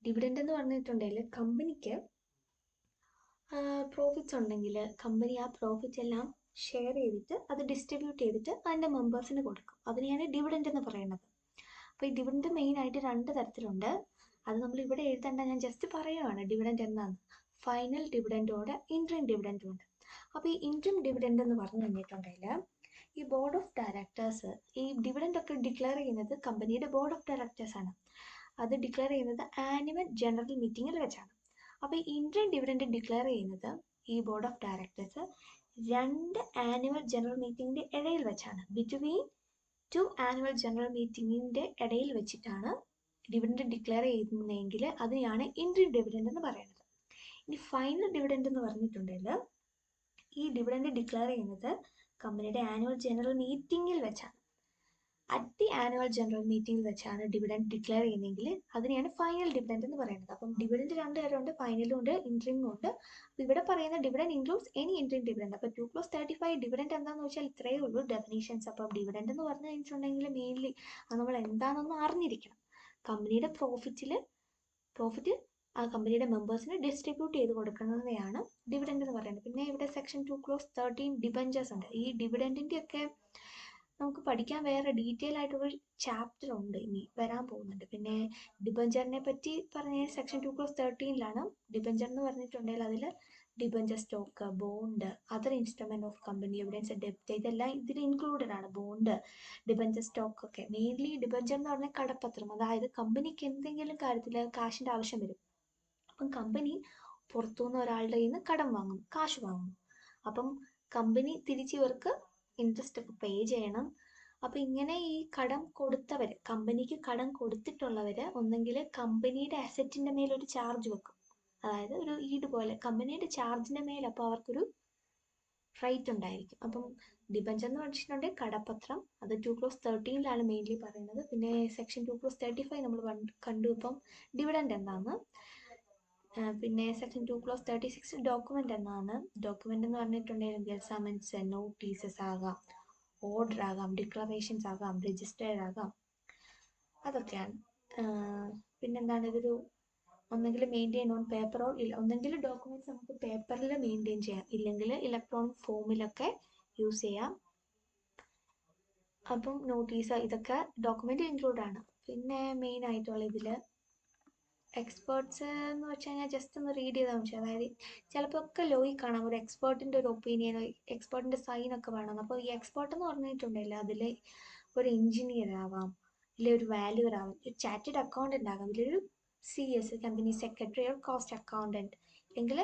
ഡിവിഡൻഡ് എന്ന് പറഞ്ഞിട്ടുണ്ടെങ്കിൽ കമ്പനിക്ക് പ്രോഫിറ്റ്സ് ഉണ്ടെങ്കിൽ കമ്പനി ആ പ്രോഫിറ്റ് എല്ലാം ഷെയർ ചെയ്തിട്ട് അത് ഡിസ്ട്രിബ്യൂട്ട് ചെയ്തിട്ട് അതിൻ്റെ മെമ്പേഴ്സിന് കൊടുക്കും. അതിനെയാണ് ഡിവിഡൻഡ് എന്ന് പറയുന്നത്. അപ്പോൾ ഈ ഡിവിഡൻഡ് മെയിനായിട്ട് 2 തരത്തിലുണ്ട്. അത് നമ്മൾ ഇവിടെ എഴുതേണ്ട, ഞാൻ ജസ്റ്റ് പറയുവാണ് ഡിവിഡൻഡ് എന്നാണ്. ഫൈനൽ ഡിവിഡൻഡോട് ഇൻട്രീം ഡിവിഡൻഡും ഉണ്ട്. അപ്പോൾ ഈ ഇൻട്രീം ഡിവിഡൻഡ് എന്ന് പറഞ്ഞു കഴിഞ്ഞിട്ടുണ്ടെങ്കിൽ ഈ ബോർഡ് ഓഫ് ഡയറക്ടേഴ്സ് ഈ ഡിവിഡൻഡ് ഒക്കെ ഡിക്ലെയർ ചെയ്യുന്നത് കമ്പനിയുടെ ബോർഡ് ഓഫ് ഡയറക്ടേഴ്സ് ആണ്. അത് ഡിക്ലെയർ ചെയ്യുന്നത് ആനുവൽ ജനറൽ മീറ്റിങ്ങിൽ വെച്ചാണ്. അപ്പോൾ ഈ ഇൻട്രീം ഡിവിഡൻഡ് ഡിക്ലെയർ ചെയ്യുന്നത് ഈ board of directors 2 annual general മീറ്റിങ്ങിൻ്റെ ഇടയിൽ വെച്ചാണ്. ബിറ്റ്വീൻ 2 ആനുവൽ ജനറൽ മീറ്റിങ്ങിൻ്റെ ഇടയിൽ വെച്ചിട്ടാണ് ഡിവിഡൻഡ് ഡിക്ലെയർ ചെയ്യുന്നതെങ്കിൽ അതിനെയാണ് ഇൻട്രീം ഡിവിഡൻഡ് എന്ന് പറയുന്നത്. ഇനി ഫൈനൽ ഡിവിഡൻഡ് എന്ന് പറഞ്ഞിട്ടുണ്ടെങ്കിൽ ഈ ഡിവിഡൻഡ് ഡിക്ലെയർ ചെയ്യുന്നത് കമ്പനിയുടെ ആനുവൽ ജനറൽ മീറ്റിങ്ങിൽ വെച്ചാണ്. അറ്റ് ദി ആനുവൽ ജനറൽ മീറ്റിംഗിൽ വെച്ചാണ് ഡിവിഡൻഡ് ഡിക്ലെയർ ചെയ്യുന്നതെങ്കിൽ അതിനെയാണ് ഫൈനൽ ഡിവിഡൻഡ് എന്ന് പറയുന്നത്. അപ്പം ഡിവിഡൻഡ് രണ്ട് തരമുണ്ട്, ഫൈനലും ഉണ്ട്, ഇൻട്രീമും ഉണ്ട്. അപ്പോൾ ഇവിടെ പറയുന്ന dividend includes any interim dividend. അപ്പോൾ 2+35 ഡിവിഡൻഡ് എന്താണെന്ന് വെച്ചാൽ ഇത്രയേ ഉള്ളൂ ഡെഫിനീഷൻസ്. അപ്പോൾ ഡിവിഡൻഡ് എന്ന് പറഞ്ഞു കഴിഞ്ഞിട്ടുണ്ടെങ്കിൽ മെയിൻലി അത് നമ്മൾ എന്താണെന്ന് അറിഞ്ഞിരിക്കണം. കമ്പനിയുടെ പ്രോഫിറ്റ് ആ കമ്പനിയുടെ മെമ്പേഴ്സിന് ഡിസ്ട്രിബ്യൂട്ട് ചെയ്ത് കൊടുക്കുന്നതിനെയാണ് ഡിവിഡൻഡ് എന്ന് പറയുന്നത്. പിന്നെ ഇവിടെ സെക്ഷൻ 2(13) ഡിബഞ്ചേഴ്സ് ഉണ്ട്. ഈ ഡിവിഡൻഡിൻ്റെ ഒക്കെ നമുക്ക് പഠിക്കാൻ വേറെ ഡീറ്റെയിൽ ആയിട്ടൊരു ചാപ്റ്റർ ഉണ്ട്, ഇനി വരാൻ പോകുന്നുണ്ട്. പിന്നെ ഡിബഞ്ചറിനെ പറ്റി പറഞ്ഞ സെക്ഷൻ 2(13) ഡിബഞ്ചർ എന്ന് പറഞ്ഞിട്ടുണ്ടെങ്കിൽ അതിൽ debenture stock, bond, other instrument of company, evidence, ഡെപ്റ്റ്, ഇതെല്ലാം ഇതിൽ ഇൻക്ലൂഡഡ് ആണ്. ബോണ്ട്, ഡിബഞ്ചർ സ്റ്റോക്ക് ഒക്കെ. മെയിൻലി ഡിബഞ്ചർ എന്ന് പറഞ്ഞാൽ കടപ്പത്രം. അതായത് കമ്പനിക്ക് എന്തെങ്കിലും കാര്യത്തിൽ കാശിൻ്റെ ആവശ്യം വരും. അപ്പം കമ്പനി പുറത്തുനിന്ന് ഒരാളുടെ കയ്യിൽ നിന്ന് കടം വാങ്ങും, കാശ് വാങ്ങും. അപ്പം കമ്പനി തിരിച്ച് ഇവർക്ക് ഇൻട്രസ്റ്റ് ഒക്കെ പേ ചെയ്യണം. അപ്പം ഇങ്ങനെ ഈ കടം കൊടുത്തവർ, കമ്പനിക്ക് കടം കൊടുത്തിട്ടുള്ളവർ ഒന്നെങ്കിൽ കമ്പനിയുടെ അസറ്റിൻ്റെ മേലൊരു ചാർജ് വെക്കും. അതായത് ഒരു ഈട് പോലെ കമ്പനിയുടെ ചാർജിൻ്റെ മേൽ അപ്പോൾ അവർക്കൊരു റൈറ്റ് ഉണ്ടായിരിക്കും. അപ്പം ഡിബഞ്ചർ എന്ന് വെച്ചിട്ടുണ്ടെങ്കിൽ കടപ്പത്രം, അത് 2(13) മെയിൻലി പറയുന്നത്. പിന്നെ സെക്ഷൻ 2(35) നമ്മൾ കണ്ടു ഇപ്പം ഡിവിഡൻഡ് എന്താണെന്ന്. പിന്നെ സെക്ഷൻ 2(36) ഡോക്യുമെൻ്റ് എന്നാണ്. ഡോക്യുമെൻ്റ് എന്ന് പറഞ്ഞിട്ടുണ്ടെങ്കിൽ സമൻസ്, നോട്ടീസസ് ആകാം, ഓർഡർ ആകാം, ഡിക്ലറേഷൻസ് ആകാം, രജിസ്റ്റേർഡ് ആകാം, അതൊക്കെയാണ്. പിന്നെന്താണ്, ഇതൊരു ഒന്നെങ്കിൽ മെയിൻറ്റെയിൻ ഓൺ പേപ്പറോ ഒന്നെങ്കിൽ ഡോക്യുമെൻറ്റ്സ് നമുക്ക് പേപ്പറിൽ മെയിൻറ്റെയിൻ ചെയ്യാം, ഇല്ലെങ്കിൽ ഇലക്ട്രോണിക് ഫോമിലൊക്കെ യൂസ് ചെയ്യാം. അപ്പം നോട്ടീസ് ഇതൊക്കെ ഡോക്യുമെൻ്റ് ഇൻക്ലൂഡ് ആണ്. പിന്നെ മെയിൻ ആയിട്ടുള്ള ഇതിൽ എക്സ്പേർട്സ് എന്ന് വെച്ച് കഴിഞ്ഞാൽ ജസ്റ്റ് ഒന്ന് റീഡ് ചെയ്താൽ മതി. അതായത് ചിലപ്പോൾ ഒക്കെ ലോയിൽ കാണാം ഒരു എക്സ്പേർട്ടിൻ്റെ ഒരു ഒപ്പീനിയൻ, എക്സ്പേർട്ടിൻ്റെ സൈനൊക്കെ വേണം. അപ്പോൾ ഈ എക്സ്പേർട്ട് എന്ന് പറഞ്ഞിട്ടുണ്ടെങ്കിൽ അതിൽ ഒരു എഞ്ചിനീയർ ആവാം, ഇല്ലെങ്കിൽ ഒരു വാല്യൂർ ആവാം, ഒരു ചാർട്ടേഡ് അക്കൗണ്ടൻ്റ് ആകാം, ഇതിലൊരു CS, company secretary or cost accountant, അല്ലെങ്കിൽ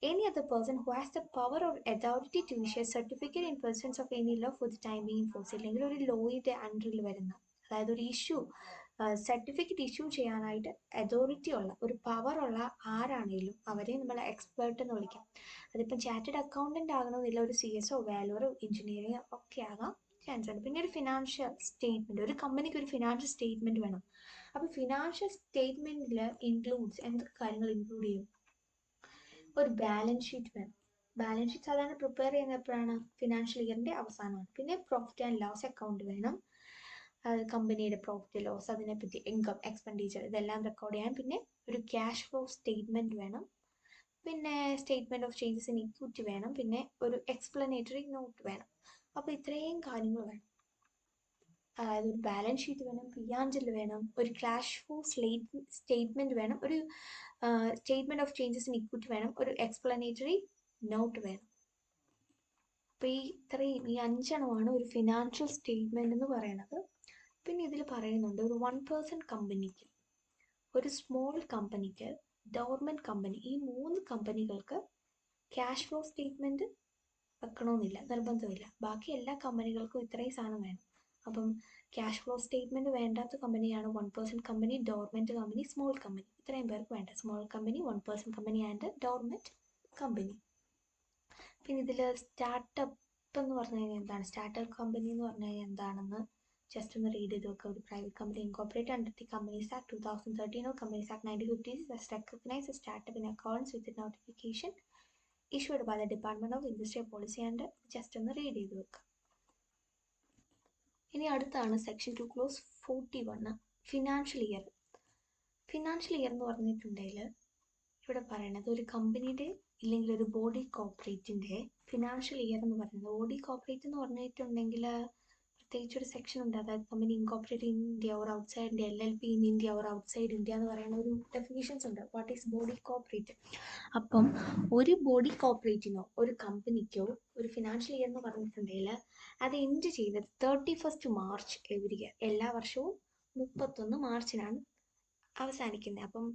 any other person who has the power or authority to issue a certificate in presence of any law for the time being in force. ഇല്ലെങ്കിൽ ഒരു ലോയുടെ അണ്ടറിൽ വരുന്ന, അതായത് ഒരു certificate issue ചെയ്യാനായിട്ട് authority ഉള്ള, ഒരു പവർ ഉള്ള ആരാണെങ്കിലും അവരെ നമ്മൾ എക്സ്പേർട്ട് എന്ന് വിളിക്കാം. അതിപ്പം ചാർട്ടേഡ് അക്കൗണ്ടൻ്റ് ആകണമെന്നില്ല, ഒരു CSO, വാല്യൂറോ, എഞ്ചിനീയറിംഗ് ഒക്കെ ആകാം ചാൻസ് ഉണ്ട്. പിന്നെ ഒരു ഫിനാൻഷ്യൽ സ്റ്റേറ്റ്മെൻറ്റ്, ഒരു കമ്പനിക്ക് ഒരു ഫിനാൻഷ്യൽ സ്റ്റേറ്റ്മെൻറ്റ് വേണം. അപ്പോൾ ഫിനാൻഷ്യൽ സ്റ്റേറ്റ്മെൻറ്റിൽ ഇൻക്ലൂഡ്സ് എന്തൊക്കെ കാര്യങ്ങൾ ഇൻക്ലൂഡ് ചെയ്യും? ഒരു ബാലൻസ് ഷീറ്റ് വേണം. ബാലൻസ് ഷീറ്റ് സാധാരണ പ്രിപ്പയർ ചെയ്യുന്ന എപ്പോഴാണ്? ഫിനാൻഷ്യൽ ഇയറിൻ്റെ അവസാനമാണ്. പിന്നെ പ്രോഫിറ്റ് ആൻഡ് ലോസ് അക്കൗണ്ട് വേണം, കമ്പനിയുടെ പ്രോഫിറ്റ് ലോസ്, അതിനെപ്പറ്റി ഇൻകം എക്സ്പെൻഡിച്ചർ ഇതെല്ലാം റെക്കോർഡ് ചെയ്യാൻ. പിന്നെ ഒരു ക്യാഷ് ഫ്ലോ സ്റ്റേറ്റ്മെൻറ്റ് വേണം. പിന്നെ statement of changes in equity വേണം. പിന്നെ ഒരു എക്സ്പ്ലനേറ്ററി നോട്ട് വേണം. അപ്പോൾ ഇത്രയും കാര്യങ്ങൾ വേണം. അതായത് ഒരു ബാലൻസ് ഷീറ്റ് വേണം, P&L വേണം, ഒരു ക്യാഷ് ഫ്ലോ സ്റ്റേറ്റ്മെൻറ്റ് വേണം, ഒരു statement of changes in equity വേണം, ഒരു എക്സ്പ്ലനേറ്ററി നോട്ട് വേണം. അപ്പോൾ ഈ 5 ഒരു ഫിനാൻഷ്യൽ സ്റ്റേറ്റ്മെൻറ്റ് എന്ന് പറയുന്നത്. പിന്നെ ഇതിൽ പറയുന്നുണ്ട് ഒരു 1% കമ്പനിക്ക്, ഒരു സ്മോൾ കമ്പനിക്ക്, ഗവൺമെൻറ് കമ്പനി, ഈ 3 കമ്പനികൾക്ക് ക്യാഷ് ഫ്ലോ സ്റ്റേറ്റ്മെൻറ്റ് വെക്കണമെന്നില്ല, നിർബന്ധമില്ല. ബാക്കി എല്ലാ കമ്പനികൾക്കും ഇത്രയും സാധനം വേണം. അപ്പം ക്യാഷ് ഫ്ലോ സ്റ്റേറ്റ്മെൻറ്റ് വേണ്ടാത്ത കമ്പനിയാണ് 1% company, government company, small company. ഇത്രയും പേർക്ക് വേണ്ട. Small company, 1% company and government company. പിന്നെ ഇതിൽ സ്റ്റാർട്ടപ്പ് എന്ന് പറഞ്ഞു കഴിഞ്ഞാൽ എന്താണ്? സ്റ്റാർട്ടപ്പ് കമ്പനി എന്ന് പറഞ്ഞു കഴിഞ്ഞാൽ എന്താണെന്ന് ജസ്റ്റ് ഒന്ന് റീഡ് ചെയ്ത് വെക്കുക. ഒരു private company incorporate under the companies act 2013 or Companies Act 1956 as recognized as startup in accordance with the notification issued by the Department of Industry Policy and just ഒന്ന് read ചെയ്ത് വെക്കുക. ഇനി അടുത്താണ് section 2(41) financial year. Financial year എന്ന് പറഞ്ഞിട്ടുണ്ടെങ്കിൽ ഇവിടെ പറയുന്നത് ഒരു കമ്പനിയുടെ ഇല്ലെങ്കിൽ ഒരു ബോഡി കോർപ്പറേറ്റിൻ്റെ ഫിനാൻഷ്യൽ ഇയർ എന്ന് പറയുന്നത്. ബോഡി കോർപ്പറേറ്റ് എന്ന് പറഞ്ഞിട്ടുണ്ടെങ്കിൽ പ്രത്യേകിച്ചൊരു സെക്ഷൻ ഉണ്ട്. അതായത് company incorporate in India or outside India, LLP in India or outside India എന്ന് പറയുന്ന ഒരു ഡെഫിനിഷൻസ് ഉണ്ട്. What is body corporate? അപ്പം ഒരു ബോഡി കോർപ്പറേറ്റിനോ ഒരു കമ്പനിക്കോ ഒരു ഫിനാൻഷ്യൽ ഇയർ എന്ന് പറഞ്ഞിട്ടുണ്ടെങ്കിൽ അത് എൻഡ് ചെയ്തത് 31 മാർച്ച് എവരി ഇയർ, എല്ലാ വർഷവും 31 മാർച്ചിനാണ് അവസാനിക്കുന്നത്. അപ്പം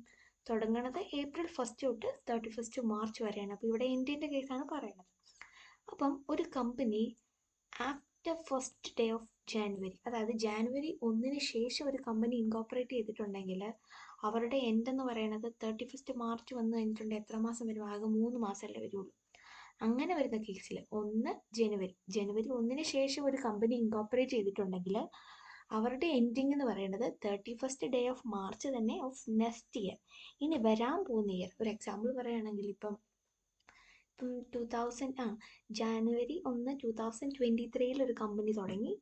തുടങ്ങുന്നത് April 1 തൊട്ട് 31 മാർച്ച് വരെയാണ്. അപ്പോൾ ഇവിടെ ഇന്ത്യൻ്റെ കേസാണ് പറയുന്നത്. അപ്പം ഒരു company after first day of January, അതായത് ജാനുവരി 1 ശേഷം ഒരു കമ്പനി ഇൻകോർപ്പറേറ്റ് ചെയ്തിട്ടുണ്ടെങ്കിൽ അവരുടെ എൻഡ് എന്ന് പറയുന്നത് 31 മാർച്ച് വന്നു കഴിഞ്ഞിട്ടുണ്ടെങ്കിൽ എത്ര മാസം വരും? ആകെ 3 മാസമല്ലേ വരുള്ളൂ. അങ്ങനെ വരുന്ന കേസിൽ 1 ജനുവരി 1 ശേഷം ഒരു കമ്പനി ഇൻകോർപ്പറേറ്റ് ചെയ്തിട്ടുണ്ടെങ്കിൽ അവരുടെ എൻഡിങ് എന്ന് പറയുന്നത് 31st ഡേ ഓഫ് മാർച്ച് തന്നെ ഓഫ് നെക്സ്റ്റ് ഇയർ, ഇനി വരാൻ പോകുന്ന ഇയർ. ഒരു എക്സാമ്പിൾ പറയുകയാണെങ്കിൽ ഇപ്പം ജാനുവരി 1 2023 ഒരു കമ്പനി തുടങ്ങി.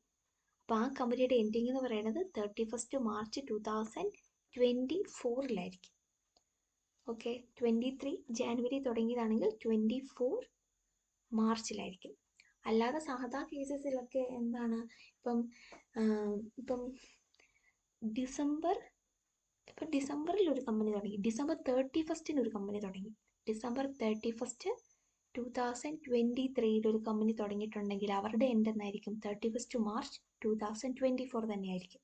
അപ്പോൾ ആ കമ്പനിയുടെ എൻഡിങ് എന്ന് പറയുന്നത് 31st മാർച്ച് 2024 ഓക്കെ. 23 ജാനുവരി തുടങ്ങിയതാണെങ്കിൽ 24 മാർച്ചിലായിരിക്കും. അല്ലാതെ സാധാ കേസസിലൊക്കെ എന്താണ്, ഇപ്പം ഡിസംബറിൽ ഒരു കമ്പനി തുടങ്ങി, ഡിസംബർ 31st ഒരു കമ്പനി തുടങ്ങി, ഡിസംബർ 31st 2023 ഒരു കമ്പനി തുടങ്ങിയിട്ടുണ്ടെങ്കിൽ അവരുടെ എൻഡ് എന്നായിരിക്കും 31st മാർച്ച് 2024 തന്നെയായിരിക്കും.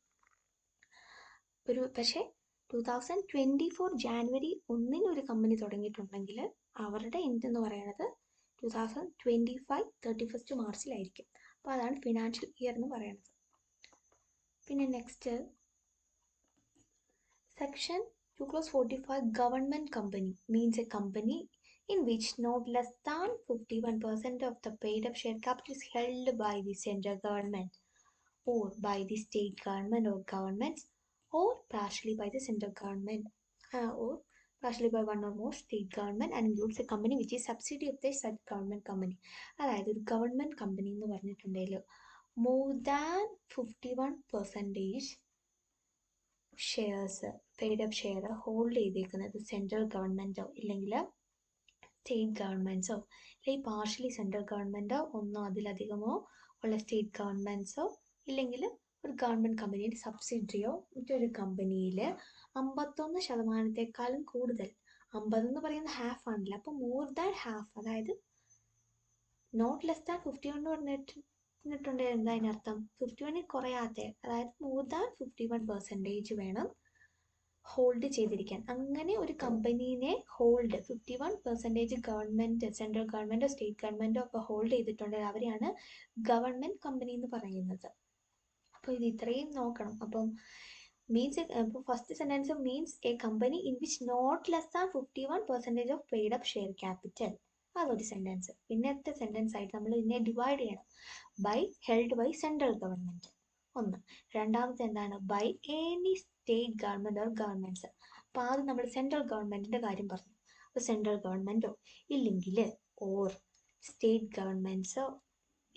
പക്ഷേ 2024 ജാനുവരി 1 ഒരു കമ്പനി തുടങ്ങിയിട്ടുണ്ടെങ്കിൽ അവരുടെ എൻഡ് എന്ന് പറയുന്നത് 2025 31st മാർച്ചിലായിരിക്കും. അപ്പോൾ അതാണ് ഫിനാൻഷ്യൽ ഇയർ എന്ന് പറയുന്നത്. പിന്നെ next section 245 government company means a company in which not less than 51% of the paid up share capital is held by the central government or by the state government or governments or partially by the central government or partially by one or more state government and includes a company which is subsidiary of the said government company. അതായത് ഒരു government company എന്ന് പറഞ്ഞിട്ടുണ്ടെങ്കിൽ more than 51% shares paid up share hold ചെയ്തേക്കുന്നത് central ഗവൺമെൻറ്റോ ഇല്ലെങ്കിൽ state ഗവൺമെൻറ്റ്സോ അല്ലെങ്കിൽ partially central ഗവൺമെൻറ്റോ ഒന്നോ അതിലധികമോ ഉള്ള സ്റ്റേറ്റ് ഗവൺമെൻറ്റ്സോ ഇല്ലെങ്കിൽ ഒരു ഗവൺമെൻറ് കമ്പനിയുടെ സബ്സിഡിയറിയോ മറ്റൊരു കമ്പനിയിൽ 51%-ക്കാളും കൂടുതൽ, 50 എന്ന് പറയുന്നത് ഹാഫ് ആണല്ലോ, അപ്പോൾ മോർ ദാൻ ഹാഫ്, അതായത് നോട്ട് ലെസ് ദാൻ 51 എന്ന് പറഞ്ഞിട്ടുണ്ടെങ്കിൽ എന്താ അതിനർത്ഥം 51 കുറയാത്ത, അതായത് മോർ ദാൻ 51% വേണം ഹോൾഡ് ചെയ്തിരിക്കാൻ. അങ്ങനെ ഒരു കമ്പനീനെ ഹോൾഡ് 51% ഗവൺമെൻറ്, സെൻട്രൽ ഗവൺമെൻറ്റോ സ്റ്റേറ്റ് ഗവൺമെൻറ്റോ ഒക്കെ ഹോൾഡ് ചെയ്തിട്ടുണ്ടെങ്കിൽ അവരെയാണ് ഗവൺമെൻറ് കമ്പനി എന്ന് പറയുന്നത്. അപ്പോൾ ഇത് ഇത്രയും നോക്കണം. അപ്പം മീൻസ് ഇപ്പോൾ first sentence means a company in which not less than 51% of paid up share capital, അതൊരു സെൻറ്റൻസ്. പിന്നത്തെ സെൻറ്റൻസ് ആയിട്ട് നമ്മൾ ഇതിനെ ഡിവൈഡ് ചെയ്യണം. By held by central government ഒന്ന്, രണ്ടാമത്തെ എന്താണ് by any state government or governments. അപ്പോൾ ആദ്യം നമ്മൾ സെൻട്രൽ ഗവൺമെൻറ്റിൻ്റെ കാര്യം പറഞ്ഞു. അപ്പോൾ സെൻട്രൽ ഗവൺമെൻറ്റോ ഇല്ലെങ്കിൽ ഓർ സ്റ്റേറ്റ് ഗവൺമെൻറ്റ്സോ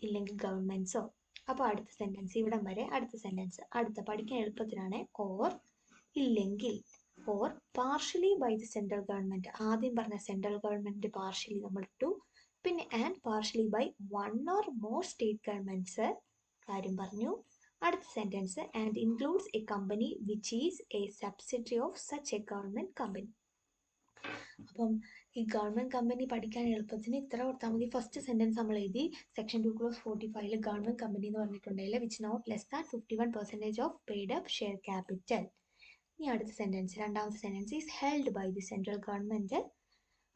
ഇല്ലെങ്കിൽ ഗവൺമെൻറ്റ്സോ. അപ്പോൾ അടുത്ത സെൻറ്റൻസ് ഇവിടം വരെ. അടുത്ത സെൻറ്റൻസ് അടുത്ത പഠിക്കാൻ എളുപ്പത്തിലാണ്. ഓർ ഇല്ലെങ്കിൽ, or partially by the central government. ആദ്യം പറഞ്ഞ സെൻട്രൽ ഗവൺമെൻറ് പാർഷ്യലി നമ്മൾ ഇട്ടു. പിന്നെ and partially by one or more state governments കാര്യം പറഞ്ഞു. അടുത്ത sentence and includes a company which is a subsidiary of such a government company. അപ്പം ഈ ഗവൺമെൻറ് കമ്പനി പഠിക്കാൻ എളുപ്പത്തിന് ഇത്ര കൊടുത്താൽ മതി. ഫസ്റ്റ് സെൻറ്റൻസ് നമ്മൾ എഴുതി സെക്ഷൻ 245 ഗവൺമെൻറ് കമ്പനി എന്ന് പറഞ്ഞിട്ടുണ്ടെങ്കിൽ which not less than 51% of paid up share capital. ഇനി അടുത്ത സെൻറ്റൻസ് രണ്ടാമത്തെ sentence is held by the central government.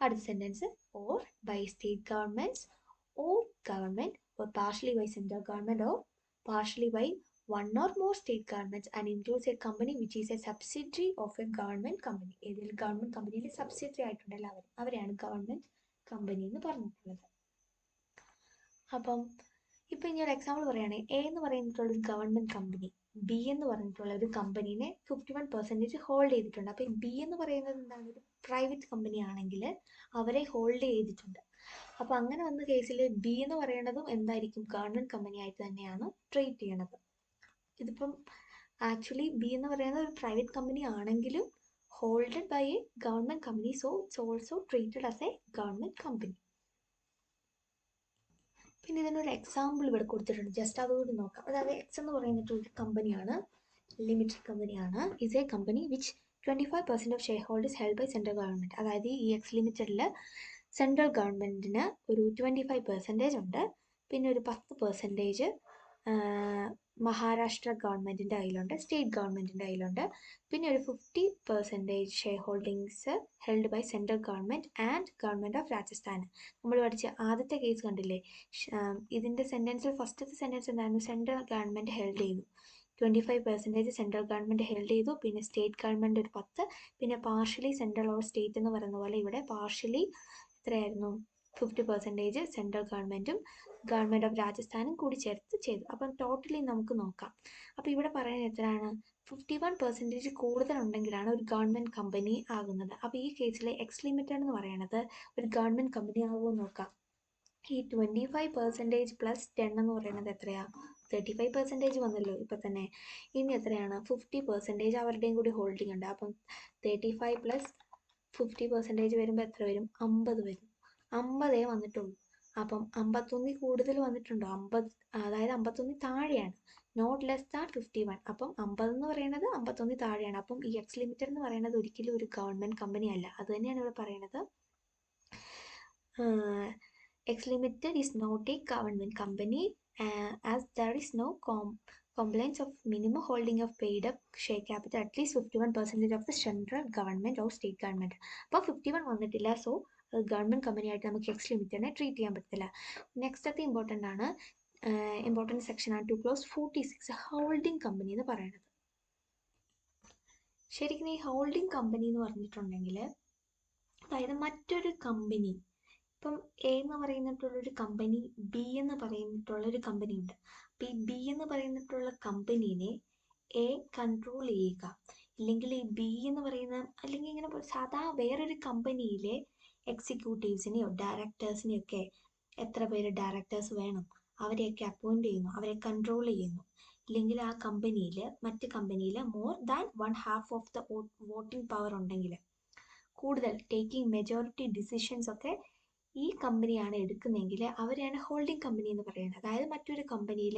അടുത്ത sentence or by state governments or government or partially by central government or partially by one or more state governments and includes a company which is a subsidiary of a government company. ഏതെങ്കിലും government കമ്പനിയുടെ subsidiary ആയിട്ടുണ്ടല്ലോ അവരെയാണ് government company എന്ന് പറഞ്ഞിട്ടുള്ളത്. അപ്പം ഇപ്പം ഇനി ഒരു example പറയുകയാണെങ്കിൽ എ എന്ന് പറഞ്ഞിട്ടുള്ളൊരു ഗവൺമെൻറ് കമ്പനി ബി എന്ന് പറഞ്ഞിട്ടുള്ള ഒരു കമ്പനീനെ 51% ഹോൾഡ് ചെയ്തിട്ടുണ്ട്. അപ്പോൾ ബി എന്ന് പറയുന്നത് എന്താണ്, ഒരു പ്രൈവറ്റ് കമ്പനി ആണെങ്കിൽ അവരെ ഹോൾഡ് ചെയ്തിട്ടുണ്ട്. അപ്പോൾ അങ്ങനെ വന്ന കേസിൽ ബി എന്ന് പറയുന്നതും എന്തായിരിക്കും, ഗവൺമെൻറ് കമ്പനി ആയിട്ട് തന്നെയാണ് ട്രീറ്റ് ചെയ്യണത്. ഇതിപ്പം ആക്ച്വലി ബി എന്ന് പറയുന്നത് ഒരു പ്രൈവറ്റ് കമ്പനി ആണെങ്കിലും holded by a government company, so it's also treated as a government company. പിന്നെ ഇതിനൊരു എക്സാമ്പിൾ ഇവിടെ കൊടുത്തിട്ടുണ്ട്, ജസ്റ്റ് അതുകൂടി നോക്കാം. അതായത് എക്സ് എന്ന് പറയുന്നത് ഒരു കമ്പനിയാണ്, ലിമിറ്റഡ് കമ്പനിയാണ്. Is a company which 25% of share holders held by central government. അതായത് ഈ എക്സ് ലിമിറ്റഡിൽ സെൻട്രൽ ഗവൺമെൻറ്റിന് ഒരു 25% ഉണ്ട്, പിന്നെ ഒരു 10% മഹാരാഷ്ട്ര ഗവൺമെൻറ്റിൻ്റെ കയ്യിലുണ്ട്, സ്റ്റേറ്റ് ഗവൺമെൻറ്റിൻ്റെ കയ്യിലുണ്ട്, പിന്നെ ഒരു 50% share holdings held by central government and government of Rajasthan. നമ്മൾ പഠിച്ച ആദ്യത്തെ കേസ് കണ്ടില്ലേ, ഇതിൻ്റെ സെൻറ്റൻസിൽ ഫസ്റ്റത്തെ സെൻറ്റൻസ് എന്തായിരുന്നു, സെൻട്രൽ ഗവൺമെൻറ് ഹെൽഡ് ചെയ്തു, 25% സെൻട്രൽ ഗവൺമെൻറ് ഹെൽഡ് ചെയ്തു, പിന്നെ സ്റ്റേറ്റ് ഗവൺമെൻറ് ഒരു 10, പിന്നെ പാർഷ്യലി സെൻട്രൽ ഓർ സ്റ്റേറ്റ് എന്ന് പറയുന്ന പോലെ ഇവിടെ പാർഷ്യലി എത്രയായിരുന്നു 50% സെൻട്രൽ ഗവൺമെൻറ്റും ഗവൺമെൻറ് ഓഫ് രാജസ്ഥാനും കൂടി ചേർത്ത് ചെയ്തു. അപ്പം ടോട്ടലി നമുക്ക് നോക്കാം. അപ്പോൾ ഇവിടെ പറയുന്നത് എത്രയാണ്? 51% കൂടുതലുണ്ടെങ്കിലാണ് ഒരു ഗവൺമെൻറ് കമ്പനി ആകുന്നത്. അപ്പോൾ ഈ കേസിൽ എക്സ് ലിമിറ്റഡ് എന്ന് പറയുന്നത് ഒരു ഗവൺമെൻറ് കമ്പനി ആകുമോ നോക്കാം. ഈ 25% പ്ലസ് 10 എന്ന് പറയുന്നത് എത്രയാണ്? 35% വന്നല്ലോ ഇപ്പം തന്നെ. ഇനി എത്രയാണ്? 50% അവരുടെയും കൂടി ഹോൾഡിംഗ് ഉണ്ട്. അപ്പം 35 പ്ലസ് 50% വരുമ്പോൾ എത്ര വരും? 50 വരും. 50 വന്നിട്ടുള്ളൂ. അപ്പം 51 കൂടുതൽ വന്നിട്ടുണ്ടോ? 50, അതായത് 51 താഴെയാണ്. Not less than 51. അപ്പം 50 എന്ന് പറയുന്നത് 51 താഴെയാണ്. അപ്പം ഈ എക്സ് ലിമിറ്റഡ് എന്ന് പറയുന്നത് ഒരിക്കലും ഒരു ഗവൺമെൻറ് കമ്പനി അല്ല. അത് തന്നെയാണ് ഇവിടെ പറയുന്നത്. X Limited is not a government company as there is no compliance of minimum holding of paid up share capital at least 51% of the central government or state government. അപ്പോൾ 51 വന്നിട്ടില്ല. So government company ആയിട്ട് നമുക്ക് X ലിമിറ്റഡിനെ treat ചെയ്യാൻ പറ്റില്ല. Next അത് important ആണ്. Important സെക്ഷനാണ് 2 close 46 holding company എന്ന് പറയുന്നത്. ശരിക്കും ഈ ഹോൾഡിംഗ് കമ്പനി എന്ന് പറഞ്ഞിട്ടുണ്ടെങ്കിൽ അതായത് മറ്റൊരു കമ്പനി, ഇപ്പം എ എന്ന് പറയുന്നിട്ടുള്ളൊരു കമ്പനി, ബി എന്ന് പറയുന്നിട്ടുള്ളൊരു കമ്പനി ഉണ്ട്. അപ്പം ഈ ബി എന്ന് പറയുന്നിട്ടുള്ള കമ്പനീനെ എ കൺട്രോൾ ചെയ്യുക, ഇല്ലെങ്കിൽ ഈ ബി എന്ന് പറയുന്ന, അല്ലെങ്കിൽ ഇങ്ങനെ സാധാ വേറൊരു കമ്പനിയിലെ എക്സിക്യൂട്ടീവ്സിനെയോ ഡയറക്ടേഴ്സിനെയൊക്കെ എത്ര പേര് ഡയറക്ടേഴ്സ് വേണം അവരെയൊക്കെ അപ്പോയിൻറ്റ് ചെയ്യുന്നു, അവരെ കൺട്രോൾ ചെയ്യുന്നു. ഇല്ലെങ്കിൽ ആ കമ്പനിയിൽ മറ്റ് കമ്പനിയിൽ more than 1/2 of the voting power ഉണ്ടെങ്കിൽ, കൂടുതൽ ടേക്കിംഗ് മെജോറിറ്റി ഡിസിഷൻസ് ഒക്കെ ഈ കമ്പനിയാണ് എടുക്കുന്നതെങ്കിൽ അവരെയാണ് ഹോൾഡിംഗ് കമ്പനി എന്ന് പറയുന്നത്. അതായത് മറ്റൊരു കമ്പനിയിൽ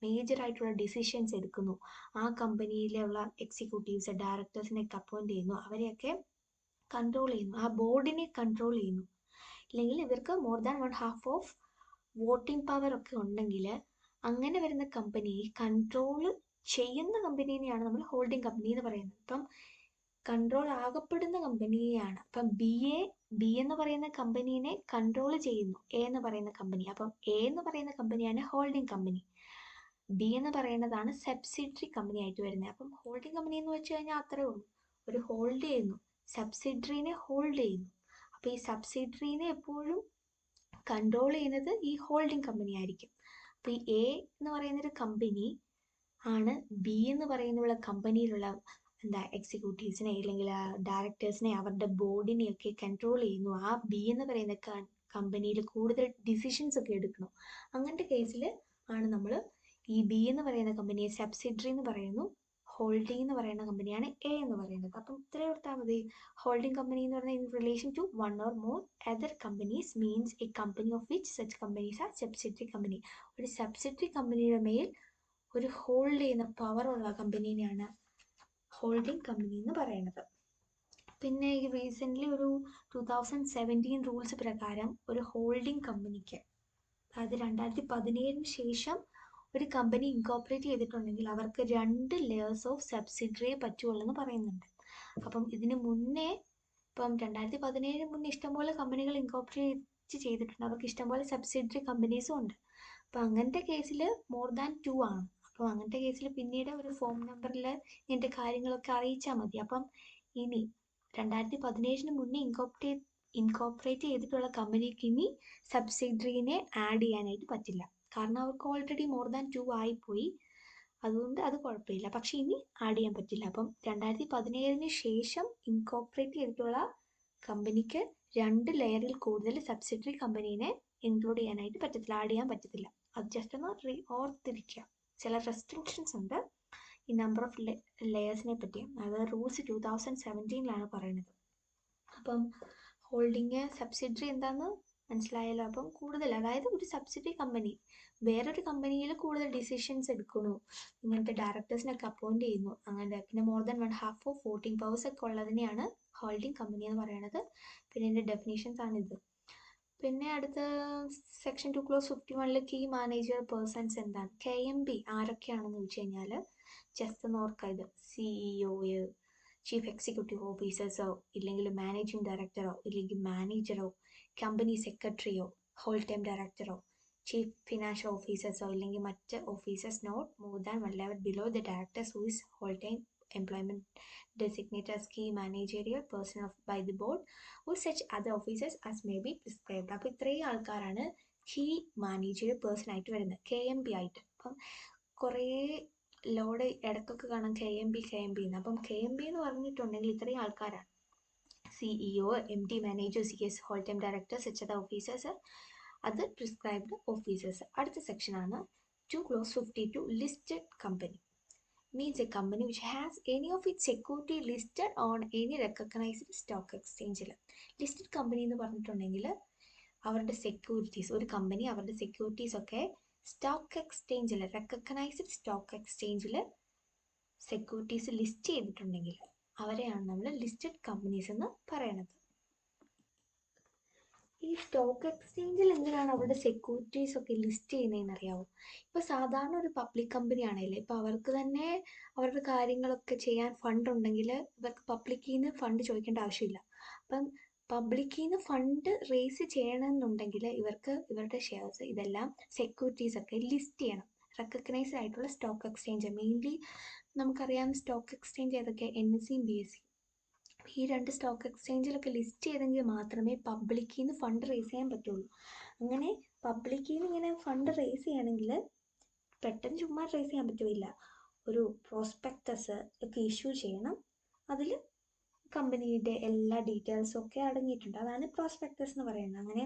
മേജറായിട്ടുള്ള ഡിസിഷൻസ് എടുക്കുന്നു, ആ കമ്പനിയിലുള്ള എക്സിക്യൂട്ടീവ്സ് ഡയറക്ടേഴ്സിനെയൊക്കെ അപ്പോയിൻറ്റ് ചെയ്യുന്നു, അവരെയൊക്കെ കൺട്രോൾ ചെയ്യുന്നു, ആ ബോർഡിനെ കൺട്രോൾ ചെയ്യുന്നു. ഇല്ലെങ്കിൽ ഇവർക്ക് more than 1/2 of voting power ഒക്കെ ഉണ്ടെങ്കിൽ അങ്ങനെ വരുന്ന കമ്പനി കൺട്രോൾ ചെയ്യുന്ന കമ്പനീനെയാണ് നമ്മൾ ഹോൾഡിംഗ് കമ്പനി എന്ന് പറയുന്നത്. ഇപ്പം കൺട്രോൾ ആകപ്പെടുന്ന കമ്പനിയെയാണ്. അപ്പം ബി എന്ന് പറയുന്ന കമ്പനീനെ കൺട്രോൾ ചെയ്യുന്നു എ എന്ന് പറയുന്ന കമ്പനി. അപ്പം എ എന്ന് പറയുന്ന കമ്പനിയാണ് ഹോൾഡിംഗ് കമ്പനി, ബി എന്ന് പറയുന്നതാണ് സബ്സിഡറി കമ്പനി ആയിട്ട് വരുന്നത്. അപ്പം ഹോൾഡിംഗ് കമ്പനി എന്ന് വെച്ച് കഴിഞ്ഞാൽ അത്രേ ഉള്ളൂ, ഒരു ഹോൾഡ് ചെയ്യുന്നു, സബ്സിഡറിനെ ഹോൾഡ് ചെയ്യുന്നു. അപ്പോൾ ഈ സബ്സിഡറിനെ എപ്പോഴും കൺട്രോൾ ചെയ്യുന്നത് ഈ ഹോൾഡിംഗ് കമ്പനി ആയിരിക്കും. അപ്പോൾ ഈ എ എന്ന് പറയുന്നൊരു കമ്പനി ആണ് ബി എന്ന് പറയുന്നുള്ള കമ്പനിയിലുള്ള എക്സിക്യൂട്ടീവ്സിനെ അല്ലെങ്കിൽ ഡയറക്ടേഴ്സിനെ അവരുടെ ബോർഡിനെയൊക്കെ കൺട്രോൾ ചെയ്യുന്നു. ആ ബി എന്ന് പറയുന്ന കമ്പനിയിൽ കൂടുതൽ ഡിസിഷൻസ് ഒക്കെ എടുക്കണം. അങ്ങനത്തെ കേസിൽ ആണ് നമ്മൾ ഈ ബി എന്ന് പറയുന്ന കമ്പനിയെ സബ്സിഡറി എന്ന് പറയുന്നു, ഹോൾഡിംഗ് എന്ന് പറയുന്ന കമ്പനിയാണ് എ എന്ന് പറയുന്നത്. അപ്പം ഇത്രയും ഓർത്താൽ മതി. ഹോൾഡിംഗ് കമ്പനി എന്ന് പറഞ്ഞാൽ in relation to one or more other companies means a company of which such companies are subsidiary company. ഒരു സബ്സിഡറി കമ്പനിയുടെ മേൽ ഒരു ഹോൾഡ് ചെയ്യുന്ന പവറുള്ള കമ്പനീനെയാണ് ഹോൾഡിംഗ് കമ്പനി എന്ന് പറയുന്നത്. പിന്നെ ഈ റീസെൻ്റ്ലി ഒരു 2017 റൂൾസ് പ്രകാരം ഒരു ഹോൾഡിംഗ് കമ്പനിക്ക്, അതായത് 2017 ശേഷം ഒരു കമ്പനി ഇൻകോപ്പറേറ്റ് ചെയ്തിട്ടുണ്ടെങ്കിൽ അവർക്ക് 2 ലെയേഴ്സ് ഓഫ് സബ്സിഡറിയെ പറ്റുള്ളൂ എന്ന് പറയുന്നുണ്ട്. അപ്പം ഇതിന് മുന്നേ, ഇപ്പം 2017 മുന്നേ ഇഷ്ടംപോലെ കമ്പനികൾ ഇൻകോപ്പറേറ്റ് ചെയ്തിട്ടുണ്ട്, അവർക്ക് ഇഷ്ടംപോലെ സബ്സിഡറി കമ്പനീസും ഉണ്ട്. അപ്പം അങ്ങനത്തെ കേസിൽ മോർ ദാൻ 2 ആണ്. അപ്പോൾ അങ്ങനത്തെ കേസിൽ പിന്നീട് ഒരു ഫോം നമ്പറിൽ ഇതിൻ്റെ കാര്യങ്ങളൊക്കെ അറിയിച്ചാൽ മതി. അപ്പം ഇനി 2017 മുന്നേ ഇൻകോപ്പറേറ്റ് ചെയ്തിട്ടുള്ള കമ്പനിക്ക് ഇനി സബ്സിഡറീനെ ആഡ് ചെയ്യാനായിട്ട് പറ്റില്ല, കാരണം അവർക്ക് ഓൾറെഡി മോർ ദാൻ 2 ആയിപ്പോയി, അതുകൊണ്ട് അത് കുഴപ്പമില്ല. പക്ഷെ ഇനി ആഡ് ചെയ്യാൻ പറ്റില്ല. അപ്പം 2017 ശേഷം ഇൻകോപ്പറേറ്റ് ചെയ്തിട്ടുള്ള കമ്പനിക്ക് 2 ലെയറിൽ കൂടുതൽ സബ്സിഡറി കമ്പനീനെ ഇൻക്ലൂഡ് ചെയ്യാനായിട്ട് പറ്റത്തില്ല, ആഡ് ചെയ്യാൻ പറ്റത്തില്ല. അത് ജസ്റ്റ് ഒന്ന് ഓർത്തിരിക്കുക. ചില റെസ്ട്രിക്ഷൻസ് ഉണ്ട് ഈ നമ്പർ ഓഫ് ലെയേഴ്സിനെ പറ്റി. അത് റൂൾസ് 2017 പറയുന്നത്. അപ്പം ഹോൾഡിങ് സബ്സിഡറി എന്താണെന്ന് മനസ്സിലായല്ലോ. അപ്പം കൂടുതൽ, അതായത് ഒരു സബ്സിഡറി കമ്പനി വേറൊരു കമ്പനിയിൽ കൂടുതൽ ഡിസിഷൻസ് എടുക്കുന്നു, ഇങ്ങനത്തെ ഡയറക്ടേഴ്സിനൊക്കെ അപ്പോയിൻറ്റ് ചെയ്യുന്നു, അങ്ങനെ പിന്നെ more than 1/2 of voting powers ഒക്കെ ഉള്ളതിനെയാണ് ഹോൾഡിംഗ് കമ്പനി എന്ന് പറയുന്നത്. പിന്നെ ഇതിൻ്റെ ഡെഫിനേഷൻസ് ആണിത്. പിന്നെ അടുത്ത section 2 clause 51 key manager persons എന്താണ്, KMP ആരൊക്കെയാണെന്ന് ചോദിച്ചു കഴിഞ്ഞാൽ ജസ്റ്റ് ഒന്ന് ഓർക്കുക. ഇത് CEO, ചീഫ് എക്സിക്യൂട്ടീവ് ഓഫീസേഴ്സോ, ഇല്ലെങ്കിൽ മാനേജിങ് ഡയറക്ടറോ, ഇല്ലെങ്കിൽ മാനേജറോ, കമ്പനി സെക്രട്ടറിയോ, ഹോൾ ടൈം ഡയറക്ടറോ, ചീഫ് ഫിനാൻഷ്യൽ ഓഫീസേഴ്സോ, ഇല്ലെങ്കിൽ മറ്റ് officers not more than 1 level below the directors who is whole time employment designated as key managerial person by the board or such other officers as may be prescribed. അപ്പോൾ ഇത്രയും ആൾക്കാരാണ് key manager person ആയിട്ട് വരുന്നത്, KMP ആയിട്ട്. അപ്പം കുറേ load ഇടയ്ക്കൊക്കെ കാണാം KMP എന്ന്. അപ്പം KMP എന്ന് പറഞ്ഞിട്ടുണ്ടെങ്കിൽ ഇത്രയും ആൾക്കാരാണ്: CEO, MD, manager, CS, whole time directors, HR officers, other prescribed officers. അടുത്ത സെക്ഷനാണ് 2/52 listed company. Means a company which has any of its security listed on any recognized stock exchange. Listed company എന്ന് പറഞ്ഞിട്ടുണ്ടെങ്കിൽ അവരുടെ securities, ഒരു company അവരുടെ securities ഒക്കെ stock എക്സ്ചേഞ്ചിൽ, recognised stock എക്സ്ചേഞ്ചിൽ സെക്യൂരിറ്റീസ് ലിസ്റ്റ് ചെയ്തിട്ടുണ്ടെങ്കിൽ അവരെയാണ് നമ്മൾ ലിസ്റ്റഡ് കമ്പനീസ് എന്ന് പറയണത്. ഈ സ്റ്റോക്ക് എക്സ്ചേഞ്ചിൽ എന്തിനാണ് അവരുടെ സെക്യൂരിറ്റീസ് ഒക്കെ ലിസ്റ്റ് ചെയ്യുന്നതെന്ന് അറിയാമോ? ഇപ്പോൾ സാധാരണ ഒരു പബ്ലിക് കമ്പനി ആണെങ്കിൽ ഇപ്പോൾ അവർക്ക് തന്നെ അവരുടെ കാര്യങ്ങളൊക്കെ ചെയ്യാൻ ഫണ്ട് ഉണ്ടെങ്കിൽ ഇവർക്ക് പബ്ലിക്കിൽ നിന്ന് ഫണ്ട് ചോദിക്കേണ്ട ആവശ്യമില്ല. അപ്പം പബ്ലിക്കിൽ നിന്ന് ഫണ്ട് റേസ് ചെയ്യണമെന്നുണ്ടെങ്കിൽ ഇവർക്ക് ഇവരുടെ ഷെയർസ് ഇതെല്ലാം സെക്യൂരിറ്റീസ് ഒക്കെ ലിസ്റ്റ് ചെയ്യണം. റെക്കഗ്നൈസ്ഡ് ആയിട്ടുള്ള സ്റ്റോക്ക് എക്സ്ചേഞ്ച്, മെയിൻലി നമുക്കറിയാവുന്ന സ്റ്റോക്ക് എക്സ്ചേഞ്ച് ഏതൊക്കെ? NSEയും BSE. ഈ രണ്ട് സ്റ്റോക്ക് എക്സ്ചേഞ്ചിലൊക്കെ ലിസ്റ്റ് ചെയ്തെങ്കിൽ മാത്രമേ പബ്ലിക്കിൽ നിന്ന് ഫണ്ട് റേസ് ചെയ്യാൻ പറ്റുള്ളൂ. അങ്ങനെ പബ്ലിക്കിൽ നിന്ന് ഇങ്ങനെ ഫണ്ട് റേസ് ചെയ്യണമെങ്കിൽ പെട്ടെന്ന് ചുമ്മാ റേസ് ചെയ്യാൻ പറ്റില്ല. ഒരു പ്രോസ്പെക്ടസ് ഒക്കെ ഇഷ്യൂ ചെയ്യണം. അതിൽ കമ്പനിയുടെ എല്ലാ ഡീറ്റെയിൽസും ഒക്കെ അടങ്ങിയിട്ടുണ്ട്. അതാണ് പ്രോസ്പെക്ടസ് എന്ന് പറയുന്നത്. അങ്ങനെ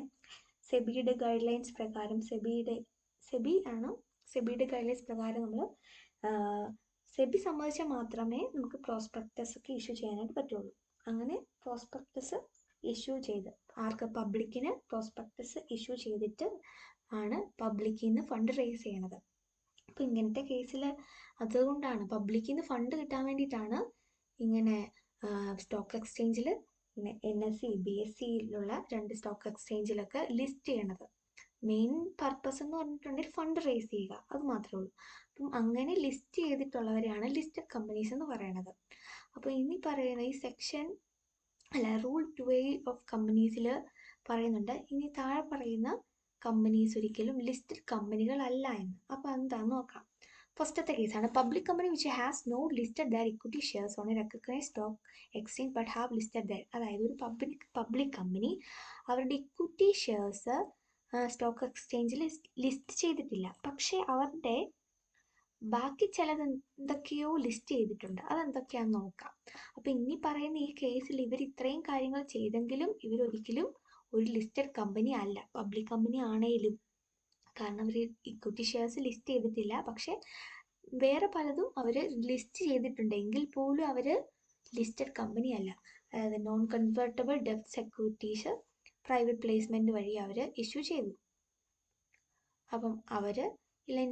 സെബിയുടെ ഗൈഡ് ലൈൻസ് പ്രകാരം, സെബിയുടെ ഗൈഡ് ലൈൻസ് പ്രകാരം നമ്മൾ സെബി സമ്മതിച്ചാൽ മാത്രമേ നമുക്ക് പ്രോസ്പെക്ടസ് ഒക്കെ ഇഷ്യൂ ചെയ്യാനായിട്ട് പറ്റുള്ളൂ. അങ്ങനെ പ്രോസ്പെക്ടസ് ഇഷ്യൂ ചെയ്ത് പബ്ലിക്കിന് പ്രോസ്പെക്ടസ് ഇഷ്യൂ ചെയ്തിട്ട് ആണ് പബ്ലിക്കിൽ നിന്ന് ഫണ്ട് റേസ് ചെയ്യണത്. അപ്പോൾ ഇങ്ങനത്തെ കേസിൽ അതുകൊണ്ടാണ് പബ്ലിക്കിൽ നിന്ന് ഫണ്ട് കിട്ടാൻ വേണ്ടിയിട്ടാണ് ഇങ്ങനെ സ്റ്റോക്ക് എക്സ്ചേഞ്ചിൽ ഇങ്ങനെ NSE, BSEയിലുള്ള രണ്ട് സ്റ്റോക്ക് എക്സ്ചേഞ്ചിലൊക്കെ ലിസ്റ്റ് ചെയ്യണത്. മെയിൻ പർപ്പസ് എന്ന് പറഞ്ഞിട്ടുണ്ടെങ്കിൽ ഫണ്ട് റേസ് ചെയ്യുക, അത് മാത്രമേ ഉള്ളൂ. അപ്പം അങ്ങനെ ലിസ്റ്റ് ചെയ്തിട്ടുള്ളവരെയാണ് ലിസ്റ്റഡ് കമ്പനീസ് എന്ന് പറയണത്. അപ്പോൾ ഇനി പറയുന്ന ഈ റൂൾ 2A ഓഫ് കമ്പനീസിൽ പറയുന്നുണ്ട് ഇനി താഴെ പറയുന്ന കമ്പനീസ് ഒരിക്കലും ലിസ്റ്റഡ് കമ്പനികളല്ല എന്ന്. അപ്പോൾ എന്താണെന്ന് നോക്കാം. ഫസ്റ്റത്തെ കേസാണ് public company which has not listed their equity shares on a recognised stock exchange but have listed their. അതായത് ഒരു പബ്ലിക് കമ്പനി അവരുടെ ഇക്വിറ്റി ഷെയർസ് സ്റ്റോക്ക് എക്സ്ചേഞ്ചിൽ ലിസ്റ്റ് ചെയ്തിട്ടില്ല, പക്ഷേ അവരുടെ ബാക്കി ചിലത് എന്തൊക്കെയോ ലിസ്റ്റ് ചെയ്തിട്ടുണ്ട്. അതെന്തൊക്കെയാണെന്ന് നോക്കാം. അപ്പോൾ ഇനി പറയുന്ന ഈ കേസിൽ ഇവർ ഇത്രയും കാര്യങ്ങൾ ചെയ്തെങ്കിലും ഇവരൊരിക്കലും ഒരു ലിസ്റ്റഡ് കമ്പനി അല്ല, പബ്ലിക് കമ്പനി ആണേലും. കാരണം അവർ ഇക്വിറ്റി ഷെയർസ് ലിസ്റ്റ് ചെയ്തിട്ടില്ല, പക്ഷേ വേറെ പലതും അവർ ലിസ്റ്റ് ചെയ്തിട്ടുണ്ടെങ്കിൽ പോലും അവർ ലിസ്റ്റഡ് കമ്പനി അല്ല. അതായത് നോൺ കൺവേർട്ടബിൾ ഡെബ്റ്റ് സെക്യൂരിറ്റീസ് പ്രൈവറ്റ് പ്ലേസ്മെൻറ്റ് വഴി അവർ ഇഷ്യൂ ചെയ്തു. അപ്പം അവർ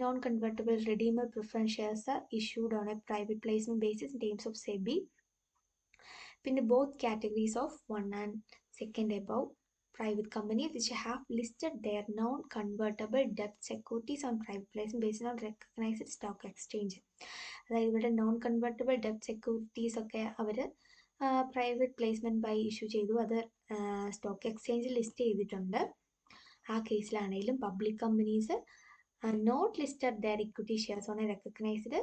non convertible redeemable preference shares are issued on a private placement basis in terms of SEBI. പിന്നെ both categories of 1 and 2 above private companies which have listed their non-convertible debt securities on private placement based on recognized stock exchange. അതായത് ഇവിടെ non convertible ഡെബ്റ്റ് securities ഒക്കെ അവർ private placement by issue ചെയ്തു, അത് stock എക്സ്ചേഞ്ചിൽ list ചെയ്തിട്ടുണ്ട്. ആ കേസിലാണെങ്കിലും public companies not listed their equity shares on a recognized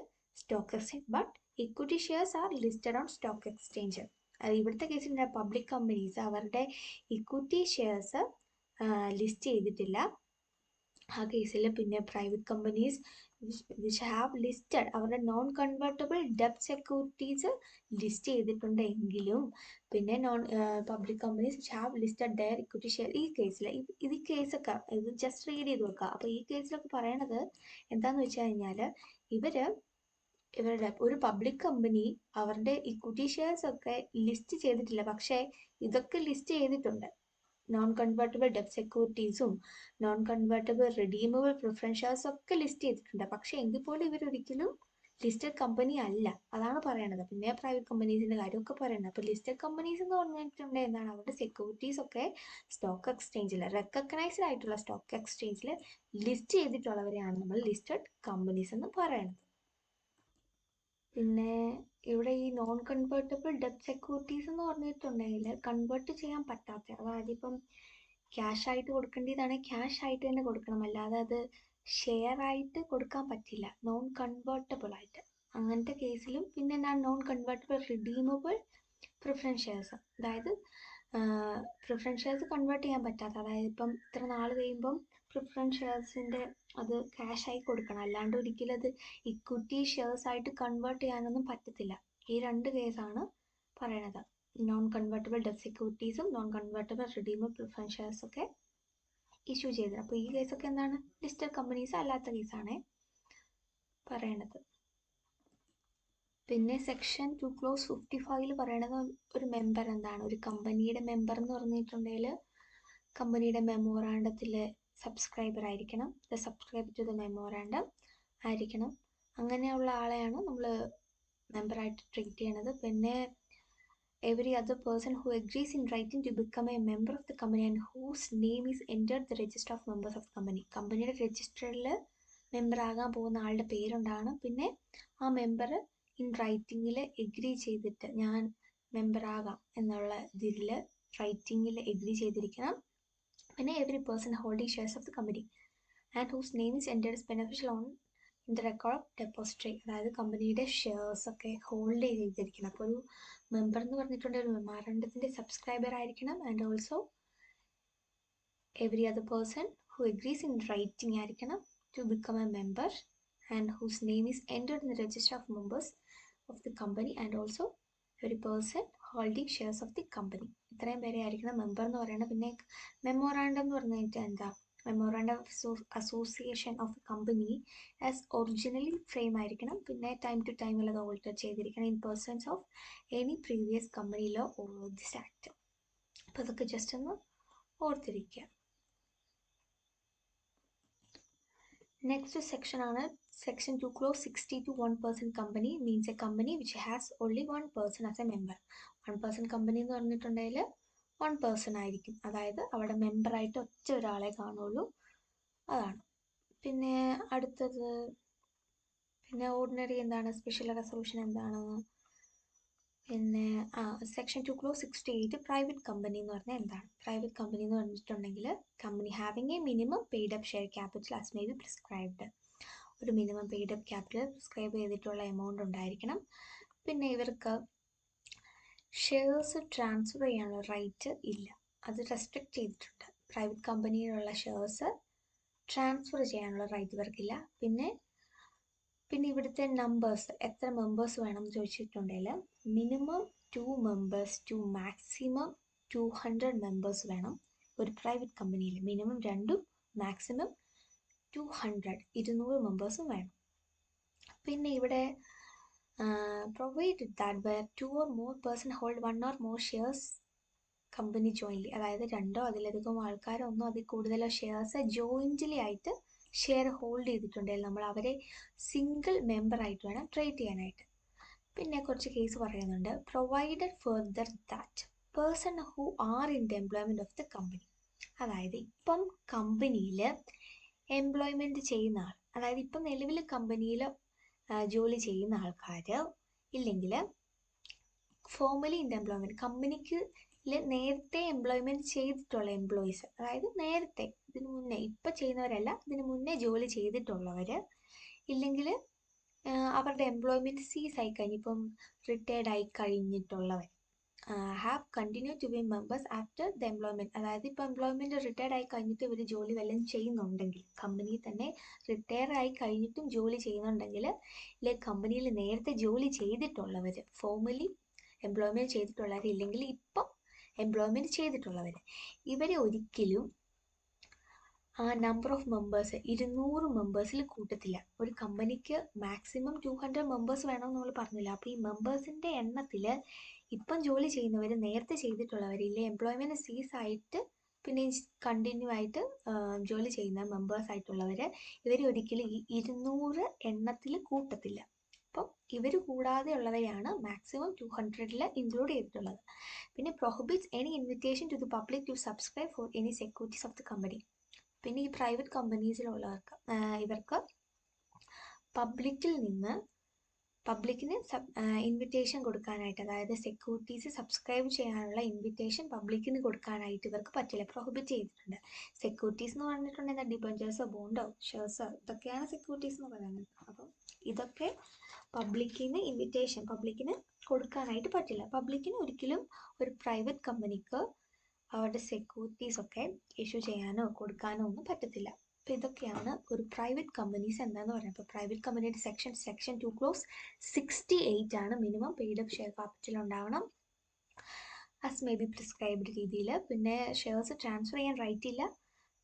stock exchange but equity shares are listed on stock exchange. ഇവിടുത്തെ കേസിൽ പബ്ലിക് കമ്പനീസ് അവരുടെ ഇക്വിറ്റി ഷെയർസ് ലിസ്റ്റ് ചെയ്തിട്ടില്ല. ആ കേസിൽ പിന്നെ private companies which have listed അവരുടെ നോൺ കൺവേർട്ടബിൾ ഡെബ്റ്റ് securities list ചെയ്തിട്ടുണ്ടെങ്കിലും പിന്നെ public companies which have listed their equity share. ഈ കേസിൽ ഇത് കേസൊക്കെ ഇത് ജസ്റ്റ് റീഡ് ചെയ്ത് വെക്കുക. അപ്പോൾ ഈ കേസിലൊക്കെ പറയണത് എന്താണെന്ന് വെച്ച് കഴിഞ്ഞാൽ ഇവരുടെ ഒരു പബ്ലിക് കമ്പനി അവരുടെ ഇക്വിറ്റി ഷെയർസ് ഒക്കെ ലിസ്റ്റ് ചെയ്തിട്ടില്ല, പക്ഷേ ഇതൊക്കെ ലിസ്റ്റ് ചെയ്തിട്ടുണ്ട്. നോൺ കൺവേർട്ടബിൾ ഡെബ്റ്റ് സെക്യൂരിറ്റീസും non convertible redeemable preference shares ഒക്കെ ലിസ്റ്റ് ചെയ്തിട്ടുണ്ട്, പക്ഷേ എങ്കിൽ പോലും ഇവരൊരിക്കലും ലിസ്റ്റഡ് കമ്പനി അല്ല. അതാണ് പറയണത്. പിന്നെ പ്രൈവറ്റ് കമ്പനീസിൻ്റെ കാര്യമൊക്കെ പറയുന്നത്. അപ്പോൾ ലിസ്റ്റഡ് കമ്പനീസ് എന്ന് പറഞ്ഞിട്ടുണ്ടെങ്കിൽ എന്താണ്? അവരുടെ സെക്യൂരിറ്റീസ് ഒക്കെ സ്റ്റോക്ക് എക്സ്ചേഞ്ചിൽ, റെക്കഗ്നൈസ്ഡ് ആയിട്ടുള്ള സ്റ്റോക്ക് എക്സ്ചേഞ്ചിൽ ലിസ്റ്റ് ചെയ്തിട്ടുള്ളവരെയാണ് നമ്മൾ ലിസ്റ്റഡ് കമ്പനീസ് എന്ന് പറയുന്നത്. പിന്നെ ഇവിടെ ഈ നോൺ കൺവേർട്ടബിൾ ഡെബ്റ്റ് സെക്യൂരിറ്റീസ് എന്ന് പറഞ്ഞിട്ടുണ്ടെങ്കിൽ കൺവേർട്ട് ചെയ്യാൻ പറ്റാത്ത, അതായത് ഇപ്പം ക്യാഷ് ആയിട്ട് കൊടുക്കേണ്ടതാണെങ്കിൽ ക്യാഷ് ആയിട്ട് തന്നെ കൊടുക്കണം, അല്ലാതെ അത് ഷെയർ ആയിട്ട് കൊടുക്കാൻ പറ്റില്ല, നോൺ കൺവേർട്ടബിൾ ആയിട്ട്. അങ്ങനത്തെ കേസിലും പിന്നെ non convertible redeemable preference shares, അതായത് പ്രിഫറൻസ് ഷെയർസ് കൺവേർട്ട് ചെയ്യാൻ പറ്റാത്ത, അതായത് ഇപ്പം ഇത്ര നാൾ കഴിയുമ്പം പ്രിഫറൻസ് ഷെയർസിൻ്റെ അത് ക്യാഷായി കൊടുക്കണം, അല്ലാണ്ട് ഒരിക്കലും അത് ഇക്വിറ്റി ഷെയർസ് ആയിട്ട് കൺവേർട്ട് ചെയ്യാനൊന്നും പറ്റത്തില്ല. ഈ രണ്ട് കേസാണ് പറയണത്. നോൺ കൺവേർട്ടബിൾ ഡെറ്റ് സെക്യൂരിറ്റീസും നോൺ കൺവേർട്ടബിൾ റിഡീമബിൾ പ്രിഫറൻസ് ഷെയർസൊക്കെ ഇഷ്യൂ ചെയ്തത്. അപ്പോൾ ഈ കേസൊക്കെ എന്താണ്, ലിസ്റ്റഡ് കമ്പനീസ് അല്ലാത്ത കേസാണ് പറയണത്. പിന്നെ സെക്ഷൻ 2(55) പറയണത് ഒരു മെമ്പർ എന്താണ്, ഒരു കമ്പനിയുടെ മെമ്പർ എന്ന് പറഞ്ഞിട്ടുണ്ടെങ്കിൽ കമ്പനിയുടെ മെമ്മോറാണ്ടത്തിൽ സബ്സ്ക്രൈബർ ആയിരിക്കണം, the subscribe to the memorandum ആയിരിക്കണം. അങ്ങനെയുള്ള ആളെയാണ് നമ്മൾ മെമ്പറായിട്ട് ട്രീറ്റ് ചെയ്യണത്. പിന്നെ every other person who agrees in writing to become a member of the company and whose name is entered the register of members of the company. കമ്പനിയുടെ രജിസ്റ്ററിൽ member ആകാൻ പോകുന്ന ആളുടെ പേരുണ്ടാകണം. പിന്നെ ആ മെമ്പർ ഇൻ റൈറ്റിങ്ങിൽ എഗ്രി ചെയ്തിട്ട് ഞാൻ മെമ്പർ ആകാം എന്നുള്ള ഇതിൽ റൈറ്റിങ്ങിൽ എഗ്രി ചെയ്തിരിക്കണം. പിന്നെ every person holding shares of the company and whose name is entered as beneficial own in the record of depository. അതായത് കമ്പനിയുടെ ഷെയർസൊക്കെ ഹോൾഡ് ചെയ്തിരിക്കണം. അപ്പോൾ ഒരു മെമ്പർ എന്ന് പറഞ്ഞിട്ടുണ്ടെങ്കിൽ ഒരു മെമ്മോറാണ്ടത്തിൻ്റെ സബ്സ്ക്രൈബർ ആയിരിക്കണം. And also every other person who agrees in writing ആയിരിക്കണം to become a member and whose name is entered in the register of members of the company and also every person holding shares of the company. ഇത്രയും പേരെ ആയിരിക്കണം member എന്ന് പറയുന്നത്. പിന്നെ memorandum എന്ന് പറഞ്ഞിട്ട് എന്താ, memorandum of association of company as originally frame ആയിരിക്കണം. പിന്നെ ടൈം ടു ടൈം അത് ഓൾട്ടർ ചെയ്തിരിക്കണം in persons of any previous company law or this act. അപ്പോൾ അതൊക്കെ ജസ്റ്റ് ഒന്ന് ഓർത്തിരിക്കുക. നെക്സ്റ്റ് സെക്ഷൻ ആണ് section 2(60) 1% company means a company which has only 1 person as a member. 1% company എന്ന് പറഞ്ഞിട്ടുണ്ടെങ്കിൽ 1 person ആയിരിക്കും, അതായത് അവിടെ മെമ്പറായിട്ട് ഒറ്റ ഒരാളെ കാണുള്ളൂ, അതാണ്. പിന്നെ അടുത്തത് പിന്നെ ഓർഡിനറി എന്താണ്, സ്പെഷ്യൽ റെസൊല്യൂഷൻ എന്താണ്, പിന്നെ സെക്ഷൻ 2(68) പ്രൈവറ്റ് കമ്പനി എന്ന് പറഞ്ഞാൽ എന്താണ്. പ്രൈവറ്റ് കമ്പനി എന്ന് പറഞ്ഞിട്ടുണ്ടെങ്കിൽ company having a minimum paid up share capital as may be prescribed. ഒരു minimum paid up capital prescribe ചെയ്തിട്ടുള്ള എമൗണ്ട് ഉണ്ടായിരിക്കണം. പിന്നെ ഇവർക്ക് ഷെയർസ് ട്രാൻസ്ഫർ ചെയ്യാനുള്ള റൈറ്റ് ഇല്ല, അത് റെസ്ട്രിക്റ്റ് ചെയ്തിട്ടുണ്ട്. പ്രൈവറ്റ് കമ്പനിയിലുള്ള ഷെയർസ് ട്രാൻസ്ഫർ ചെയ്യാനുള്ള റൈറ്റ് ഇവർക്കില്ല. പിന്നെ ഇവിടുത്തെ നമ്പേഴ്സ്, എത്ര മെമ്പേഴ്സ് വേണം എന്ന് ചോദിച്ചിട്ടുണ്ടെങ്കിൽ minimum 2 members to maximum 200 members വേണം ഒരു പ്രൈവറ്റ് കമ്പനിയിൽ. മിനിമം 2, മാക്സിമം 200 മെമ്പേഴ്സും വേണം. പിന്നെ ഇവിടെ provided that where 2 or more person hold 1 or more shares company jointly, അതായത് 2 അതിലധികം ആൾക്കാരോ 1 അതിൽ കൂടുതലോ ഷെയർസ് ജോയിൻ്റ്ലി ആയിട്ട് ഷെയർ ഹോൾഡ് ചെയ്തിട്ടുണ്ടെങ്കിൽ നമ്മൾ അവരെ സിംഗിൾ മെമ്പർ ആയിട്ട് വേണം ട്രീറ്റ് ചെയ്യാനായിട്ട്. പിന്നെ കുറച്ച് കേസ് പറയുന്നുണ്ട്. Provided further that person who are in the employment of the company, അതായത് ഇപ്പം കമ്പനിയിൽ എംപ്ലോയ്മെൻറ്റ് ചെയ്യുന്ന ആൾ, അതായത് ഇപ്പം നിലവിൽ കമ്പനിയിൽ ജോലി ചെയ്യുന്ന ആൾക്കാർ ഇല്ലെങ്കിൽ ഫോർമലി ഇൻ ദ എംപ്ലോയ്മെൻറ്റ് കമ്പനിക്ക് നേരത്തെ എംപ്ലോയ്മെൻറ്റ് ചെയ്തിട്ടുള്ള എംപ്ലോയീസ്, അതായത് നേരത്തെ ഇതിന് മുന്നേ ഇപ്പം ചെയ്യുന്നവരല്ല, ഇതിന് മുന്നേ ജോലി ചെയ്തിട്ടുള്ളവർ, ഇല്ലെങ്കിൽ അവരുടെ എംപ്ലോയ്മെൻറ്റ് സീസ് ആയി കഴിഞ്ഞിപ്പം റിട്ടയർഡ് ആയി കഴിഞ്ഞിട്ടുള്ളവർ, have continue to be members after the employment, അതായത് ഇപ്പോൾ എംപ്ലോയ്മെൻറ്റ് റിട്ടയർഡ് ആയി കഴിഞ്ഞിട്ട് ഇവർ ജോലി വല്ലതും ചെയ്യുന്നുണ്ടെങ്കിൽ, കമ്പനിയിൽ തന്നെ റിട്ടയർ ആയി കഴിഞ്ഞിട്ടും ജോലി ചെയ്യുന്നുണ്ടെങ്കിൽ, ഇല്ലെ കമ്പനിയിൽ നേരത്തെ ജോലി ചെയ്തിട്ടുള്ളവർ, ഫോർമലി എംപ്ലോയ്മെൻറ്റ് ചെയ്തിട്ടുള്ളവർ, ഇല്ലെങ്കിൽ ഇപ്പം എംപ്ലോയ്മെൻറ്റ് ചെയ്തിട്ടുള്ളവർ, ഇവരെ ഒരിക്കലും ആ നമ്പർ ഓഫ് മെമ്പേഴ്സ് 200 മെമ്പേഴ്സിൽ കൂട്ടത്തില്ല. ഒരു കമ്പനിക്ക് മാക്സിമം 200 മെമ്പേഴ്സ് വേണമെന്ന് നമ്മൾ പറഞ്ഞില്ല. അപ്പോൾ ഈ മെമ്പേഴ്സിൻ്റെ എണ്ണത്തിൽ ഇപ്പം ജോലി ചെയ്യുന്നവർ, നേരത്തെ ചെയ്തിട്ടുള്ളവരില്ലേ എംപ്ലോയ്മെൻറ്റ് സീസ് ആയിട്ട് പിന്നെ കണ്ടിന്യൂ ആയിട്ട് ജോലി ചെയ്യുന്ന മെമ്പേഴ്സ് ആയിട്ടുള്ളവർ, ഇവർ ഒരിക്കലും ഈ 200 എണ്ണത്തിൽ കൂട്ടത്തില്ല. അപ്പം ഇവർ കൂടാതെ ഉള്ളവരെയാണ് മാക്സിമം 200 ഇൻക്ലൂഡ് ചെയ്തിട്ടുള്ളത്. പിന്നെ prohibits any invitation to the public to subscribe for any securities of the company. പിന്നെ ഈ പ്രൈവറ്റ് കമ്പനീസിലുള്ളവർക്ക് ഇവർക്ക് പബ്ലിക്കിന് ഇൻവിറ്റേഷൻ കൊടുക്കാനായിട്ട്, അതായത് സെക്യൂരിറ്റീസ് സബ്സ്ക്രൈബ് ചെയ്യാനുള്ള ഇൻവിറ്റേഷൻ പബ്ലിക്കിന് കൊടുക്കാനായിട്ട് ഇവർക്ക് പറ്റില്ല, പ്രൊഹിബിറ്റ് ചെയ്തിട്ടുണ്ട്. സെക്യൂരിറ്റീസ് എന്ന് പറഞ്ഞിട്ടുണ്ടെങ്കിൽ ഡിബഞ്ചേഴ്സോ ബോണ്ടോ ഷെയർസോ ഇതൊക്കെയാണ് സെക്യൂരിറ്റീസ് എന്ന് പറയുന്നത്. അപ്പം ഇതൊക്കെ പബ്ലിക്കിന് കൊടുക്കാനായിട്ട് പറ്റില്ല. പബ്ലിക്കിന് ഒരിക്കലും ഒരു പ്രൈവറ്റ് കമ്പനിക്ക് അവരുടെ സെക്യൂരിറ്റീസ് ഒക്കെ ഇഷ്യൂ ചെയ്യാനോ കൊടുക്കാനോ ഒന്നും പറ്റത്തില്ല. അപ്പോൾ ഇതൊക്കെയാണ് ഒരു പ്രൈവറ്റ് കമ്പനീസ് എന്താണെന്ന് പറയുന്നത്. അപ്പോൾ പ്രൈവറ്റ് കമ്പനിയുടെ സെക്ഷൻ 2 ക്ലോസ് 68 ആണ് minimum paid up share capital ഉണ്ടാവണം ആസ് മേ ബി പ്രിസ്ക്രൈബ്ഡ് രീതിയിൽ. പിന്നെ ഷെയർസ് ട്രാൻസ്ഫർ ചെയ്യാൻ റൈറ്റ് ഇല്ല.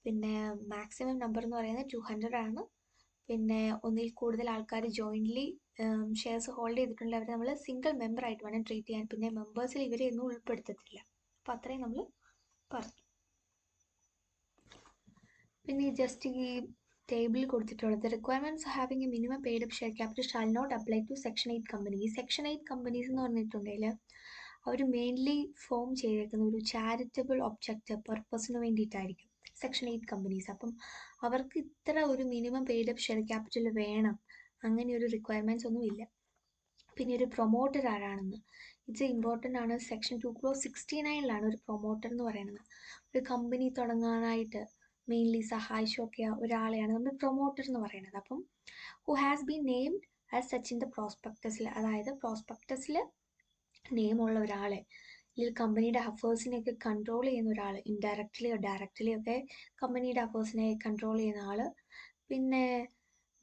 പിന്നെ മാക്സിമം നമ്പർ എന്ന് പറയുന്നത് 200 ആണ്. പിന്നെ ഒന്നിൽ കൂടുതൽ ആൾക്കാർ ജോയിൻ്റ്ലി ഷെയർസ് ഹോൾഡ് ചെയ്തിട്ടുണ്ടെങ്കിൽ അവരെ നമ്മൾ സിംഗിൾ മെമ്പർ ആയിട്ട് വേണം ട്രീറ്റ് ചെയ്യാൻ. പിന്നെ മെമ്പേഴ്സിൽ ഇവരെ ഒന്നും ഉൾപ്പെടുത്തത്തില്ല. അപ്പോൾ അത്രയും നമ്മൾ പറഞ്ഞു. പിന്നെ ജസ്റ്റ് ഈ ടേബിളിൽ കൊടുത്തിട്ടുള്ളത് requirements having a minimum paid up share capital shall not apply to section 8 company. ഈ സെക്ഷൻ 8 കമ്പനീസ് എന്ന് പറഞ്ഞിട്ടുണ്ടെങ്കിൽ അവർ മെയിൻലി ഫോം ചെയ്തേക്കുന്ന ഒരു ചാരിറ്റബിൾ ഒബ്ജക്റ്റീവ് പർപ്പസിന് വേണ്ടിയിട്ടായിരിക്കും സെക്ഷൻ 8 കമ്പനീസ്. അപ്പം അവർക്ക് ഇത്ര ഒരു minimum paid up share capital വേണം അങ്ങനെ ഒരു റിക്വയർമെൻറ്റ്സ് ഒന്നും ഇല്ല. പിന്നെ ഒരു പ്രൊമോട്ടർ ആരാണെന്ന് ഇറ്റ്സ് ഇമ്പോർട്ടൻ്റ് ആണ്. സെക്ഷൻ 2 ക്ലോസ് 69 ഒരു പ്രൊമോട്ടർ എന്ന് പറയുന്നത്. ഒരു കമ്പനി തുടങ്ങാനായിട്ട് മെയിൻലി സഹായിച്ചൊക്കെ ഒരാളെയാണ് നമ്മൾ പ്രൊമോട്ടർ എന്ന് പറയുന്നത്. അപ്പം who has been named as such in the പ്രോസ്പെക്ടസിൽ, അതായത് പ്രോസ്പെക്ടസിൽ നെയിമുള്ള ഒരാളെ, അല്ലെങ്കിൽ കമ്പനിയുടെ അഫേഴ്സിനെയൊക്കെ കൺട്രോൾ ചെയ്യുന്ന ഒരാൾ, ഇൻഡയറക്റ്റ്ലിയോ ഡയറക്റ്റ്ലിയോ ഒക്കെ കമ്പനിയുടെ അഫേഴ്സിനെ കൺട്രോൾ ചെയ്യുന്ന ആൾ. പിന്നെ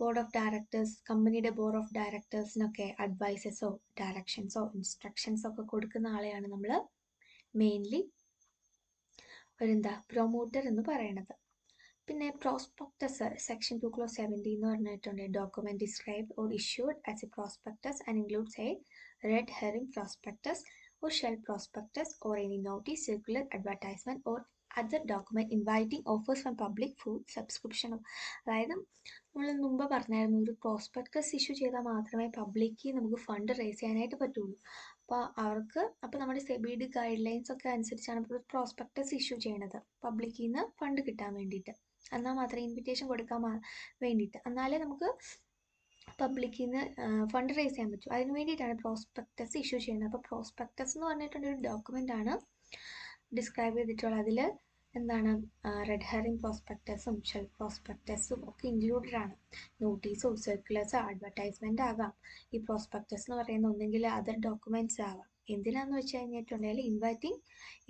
ബോർഡ് ഓഫ് ഡയറക്ടേഴ്സ്, കമ്പനിയുടെ ബോർഡ് ഓഫ് ഡയറക്ടേഴ്സിനൊക്കെ അഡ്വൈസസോ ഡയറക്ഷൻസോ ഇൻസ്ട്രക്ഷൻസോ ഒക്കെ കൊടുക്കുന്ന ആളെയാണ് നമ്മൾ മെയിൻലി പ്രൊമോട്ടർ എന്ന് പറയുന്നത്. പിന്നെ പ്രോസ്പെക്ടസ് സെക്ഷൻ 2 ക്ലോസ് 70 എന്ന് പറഞ്ഞിട്ടുണ്ട് document described or issued as A prospectus and includes A red herring prospectus or shell prospectus or any notice, circular, advertisement or other document inviting offers from public for subscription. അതായത് നമ്മൾ മുമ്പ് പറഞ്ഞായിരുന്നു ഒരു prospectus issue ചെയ്താൽ മാത്രമേ public നമുക്ക് fund raise ചെയ്യാനായിട്ട് പറ്റുള്ളൂ. അപ്പോൾ നമ്മുടെ സെബിയുടെ ഗൈഡ് ലൈൻസ് ഒക്കെ അനുസരിച്ചാണ് ഇപ്പോൾ പ്രോസ്പെക്ടസ് ഇഷ്യൂ ചെയ്യണത് പബ്ലിക്കിൽ നിന്ന് ഫണ്ട് കിട്ടാൻ വേണ്ടിയിട്ട്. എന്നാൽ മാത്രമേ ഇൻവിറ്റേഷൻ കൊടുക്കാൻ വേണ്ടിയിട്ട്, എന്നാലേ നമുക്ക് പബ്ലിക്കിൽ നിന്ന് ഫണ്ട് റേസ് ചെയ്യാൻ പറ്റും. അതിന് വേണ്ടിയിട്ടാണ് പ്രോസ്പെക്ടസ് ഇഷ്യൂ ചെയ്യുന്നത്. അപ്പോൾ പ്രോസ്പെക്ടസ് എന്ന് പറഞ്ഞിട്ടുള്ള ഒരു ഡോക്യുമെൻ്റ് ആണ് ഡിസ്ക്രൈബ് ചെയ്തിട്ടുള്ളത്. അതിൽ റെഡ് ഹെറിംഗ് പ്രോസ്പെക്ടസും ഷെൽ പ്രോസ്പെക്ടസും ഒക്കെ ഇൻക്ലൂഡഡ് ആണ്. നോട്ടീസോ സർക്കുലേഴ്സോ അഡ്വർടൈസ്മെൻ്റ് ആകാം. ഈ പ്രോസ്പെക്ടസ് എന്ന് പറയുന്ന ഒന്നെങ്കിൽ അതർ ഡോക്യുമെൻറ്റ്സ് ആവാം. എന്തിനാന്ന് വെച്ച് കഴിഞ്ഞിട്ടുണ്ടെങ്കിൽ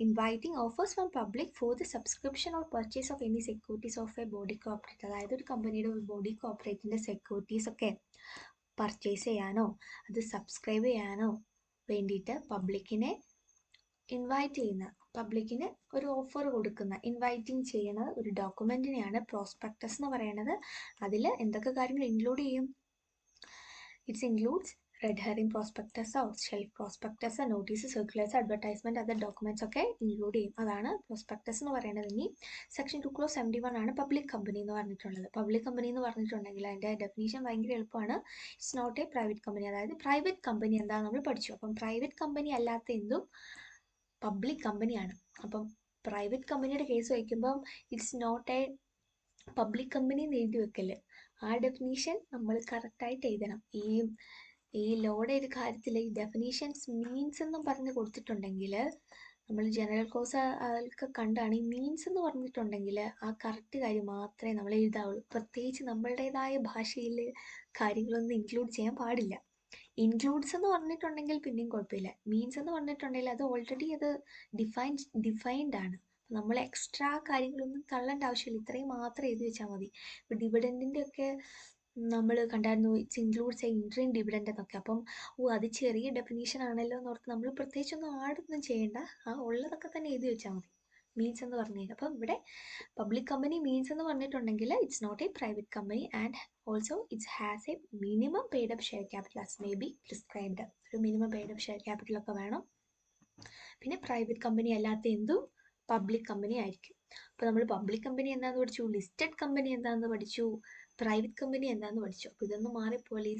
inviting offers from public for the subscription or purchase of any securities of A body corporate. അതായത് ഒരു കമ്പനിയുടെ ഒരു ബോഡി കോർപ്പറേറ്റിൻ്റെ സെക്യൂരിറ്റീസ് ഒക്കെ പർച്ചേസ് ചെയ്യാനോ അത് സബ്സ്ക്രൈബ് ചെയ്യാനോ വേണ്ടിയിട്ട് പബ്ലിക്കിനെ ഇൻവൈറ്റ് ചെയ്യുന്ന, പബ്ലിക്കിന് ഒരു ഓഫർ കൊടുക്കുന്ന, ഇൻവൈറ്റിംഗ് ചെയ്യുന്ന ഒരു ഡോക്യുമെൻറ്റിനെയാണ് പ്രോസ്പെക്ടസ് എന്ന് പറയുന്നത്. അതിൽ എന്തൊക്കെ കാര്യങ്ങൾ ഇൻക്ലൂഡ് ചെയ്യും? ഇറ്റ്സ് ഇൻക്ലൂഡ്സ് റെഡ് ഹെറിംഗ് പ്രോസ്പെക്ടസോ shelf prospectus, notice, circulars, advertisement, other documents ഒക്കെ ഇൻക്ലൂഡ് ചെയ്യും. അതാണ് പ്രോസ്പെക്ടസ് എന്ന് പറയുന്നത്. ഇനി സെക്ഷൻ 2 ക്ലോസ് 71 ആണ് പബ്ലിക് കമ്പനി എന്ന് പറഞ്ഞിട്ടുള്ളത്. പബ്ലിക് കമ്പനി എന്ന് പറഞ്ഞിട്ടുണ്ടെങ്കിൽ അതിൻ്റെ ഡെഫിനേഷൻ ഭയങ്കര എളുപ്പമാണ്. It's not a private company. അതായത് പ്രൈവറ്റ് കമ്പനി എന്താണെന്ന് നമ്മൾ പഠിച്ചു. അപ്പം പ്രൈവറ്റ് കമ്പനി അല്ലാത്ത എന്തും പബ്ലിക് കമ്പനിയാണ്. അപ്പം പ്രൈവറ്റ് കമ്പനിയുടെ കേസ് വയ്ക്കുമ്പം it's not a public company എന്ന് എഴുതി വെക്കല്. ആ ഡെഫിനീഷൻ നമ്മൾ കറക്റ്റായിട്ട് എഴുതണം. ഈ ലോയുടെ ഒരു കാര്യത്തിൽ ഈ ഡെഫിനീഷൻസ് മീൻസ് എന്നും പറഞ്ഞ് കൊടുത്തിട്ടുണ്ടെങ്കിൽ നമ്മൾ ജനറൽ കോഴ്സ് അതൊക്കെ കണ്ടാണ് ഈ മീൻസ് എന്ന് പറഞ്ഞിട്ടുണ്ടെങ്കിൽ ആ കറക്റ്റ് കാര്യം മാത്രമേ നമ്മൾ എഴുതാവുള്ളൂ. പ്രത്യേകിച്ച് നമ്മളുടേതായ ഭാഷയിൽ കാര്യങ്ങളൊന്നും ഇൻക്ലൂഡ് ചെയ്യാൻ പാടില്ല. ഇൻക്ലൂഡ്സ് എന്ന് പറഞ്ഞിട്ടുണ്ടെങ്കിൽ പിന്നെയും കുഴപ്പമില്ല. മീൻസ് എന്ന് പറഞ്ഞിട്ടുണ്ടെങ്കിൽ അത് ഓൾറെഡി അത് ഡിഫൈൻഡ് ആണ്. നമ്മൾ എക്സ്ട്രാ കാര്യങ്ങളൊന്നും തള്ളേണ്ട ആവശ്യമില്ല. ഇത്രയും മാത്രം എഴുതി വെച്ചാൽ മതി. ഇപ്പോൾ ഡിവിഡൻറ്റിൻ്റെ ഒക്കെ നമ്മൾ കണ്ടായിരുന്നു it's includes A interim dividend എന്നൊക്കെ. അപ്പം അത് ചെറിയ ഡെഫിനീഷൻ ആണല്ലോ എന്ന് ഓർത്ത് നമ്മൾ പ്രത്യേകിച്ചൊന്നും ആടൊന്നും ചെയ്യേണ്ട. ആ ഉള്ളതൊക്കെ തന്നെ എഴുതി വെച്ചാൽ മതി മീൻസ് എന്ന് പറഞ്ഞു കഴിഞ്ഞാൽ. അപ്പം ഇവിടെ പബ്ലിക് കമ്പനി മീൻസ് എന്ന് പറഞ്ഞിട്ടുണ്ടെങ്കിൽ it's not a private company and also it's has a minimum paid up share capital as may be prescribed. ഒരു മിനിമം പെയ്ഡ് അപ്പ് ഷെയർ ക്യാപിറ്റലൊക്കെ വേണം. പിന്നെ പ്രൈവറ്റ് കമ്പനി അല്ലാത്ത എന്തും പബ്ലിക് കമ്പനി ആയിരിക്കും. അപ്പോൾ നമ്മൾ പബ്ലിക് കമ്പനി എന്താണെന്ന് പഠിച്ചു, ലിസ്റ്റഡ് കമ്പനി എന്താണെന്ന് പഠിച്ചു, പ്രൈവറ്റ് കമ്പനി എന്താണെന്ന് പഠിച്ചു. അപ്പോൾ ഇതൊന്നും മാറിപ്പോലെ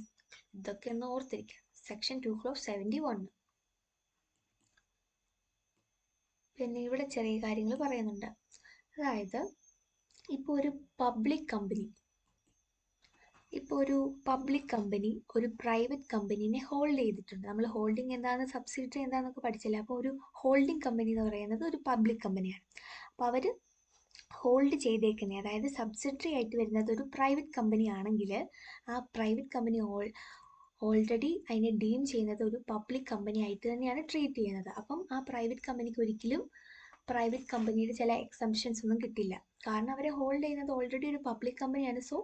ഇതൊക്കെ ഒന്ന് ഓർത്തിരിക്കുക. Section 2 close 71. പിന്നെ ഇവിടെ ചെറിയ കാര്യങ്ങൾ പറയുന്നുണ്ട്. അതായത് ഇപ്പോൾ ഒരു പബ്ലിക് കമ്പനി ഒരു പ്രൈവറ്റ് കമ്പനീനെ ഹോൾഡ് ചെയ്തിട്ടുണ്ട്. നമ്മൾ ഹോൾഡിംഗ് എന്താണെന്ന് സബ്സിഡിയറി എന്താണെന്നൊക്കെ പഠിച്ചില്ല. അപ്പോൾ ഒരു ഹോൾഡിംഗ് കമ്പനി എന്ന് പറയുന്നത് ഒരു പബ്ലിക് കമ്പനിയാണ്. അപ്പോൾ അവർ ഹോൾഡ് ചെയ്തേക്കുന്നത്, അതായത് സബ്സിഡറി ആയിട്ട് വരുന്നത് ഒരു പ്രൈവറ്റ് കമ്പനി ആണെങ്കിൽ ആ പ്രൈവറ്റ് കമ്പനി ഓൾറെഡി അതിനെ ഡീം ചെയ്യുന്നത് ഒരു പബ്ലിക് കമ്പനി ആയിട്ട് തന്നെയാണ് ട്രീറ്റ് ചെയ്യുന്നത്. അപ്പം ആ പ്രൈവറ്റ് കമ്പനിക്ക് ഒരിക്കലും പ്രൈവറ്റ് കമ്പനിയുടെ ചില എക്സംഷൻസ് ഒന്നും കിട്ടില്ല. കാരണം അവരെ ഹോൾഡ് ചെയ്യുന്നത് ഓൾറെഡി ഒരു പബ്ലിക് കമ്പനിയാണ്. സോ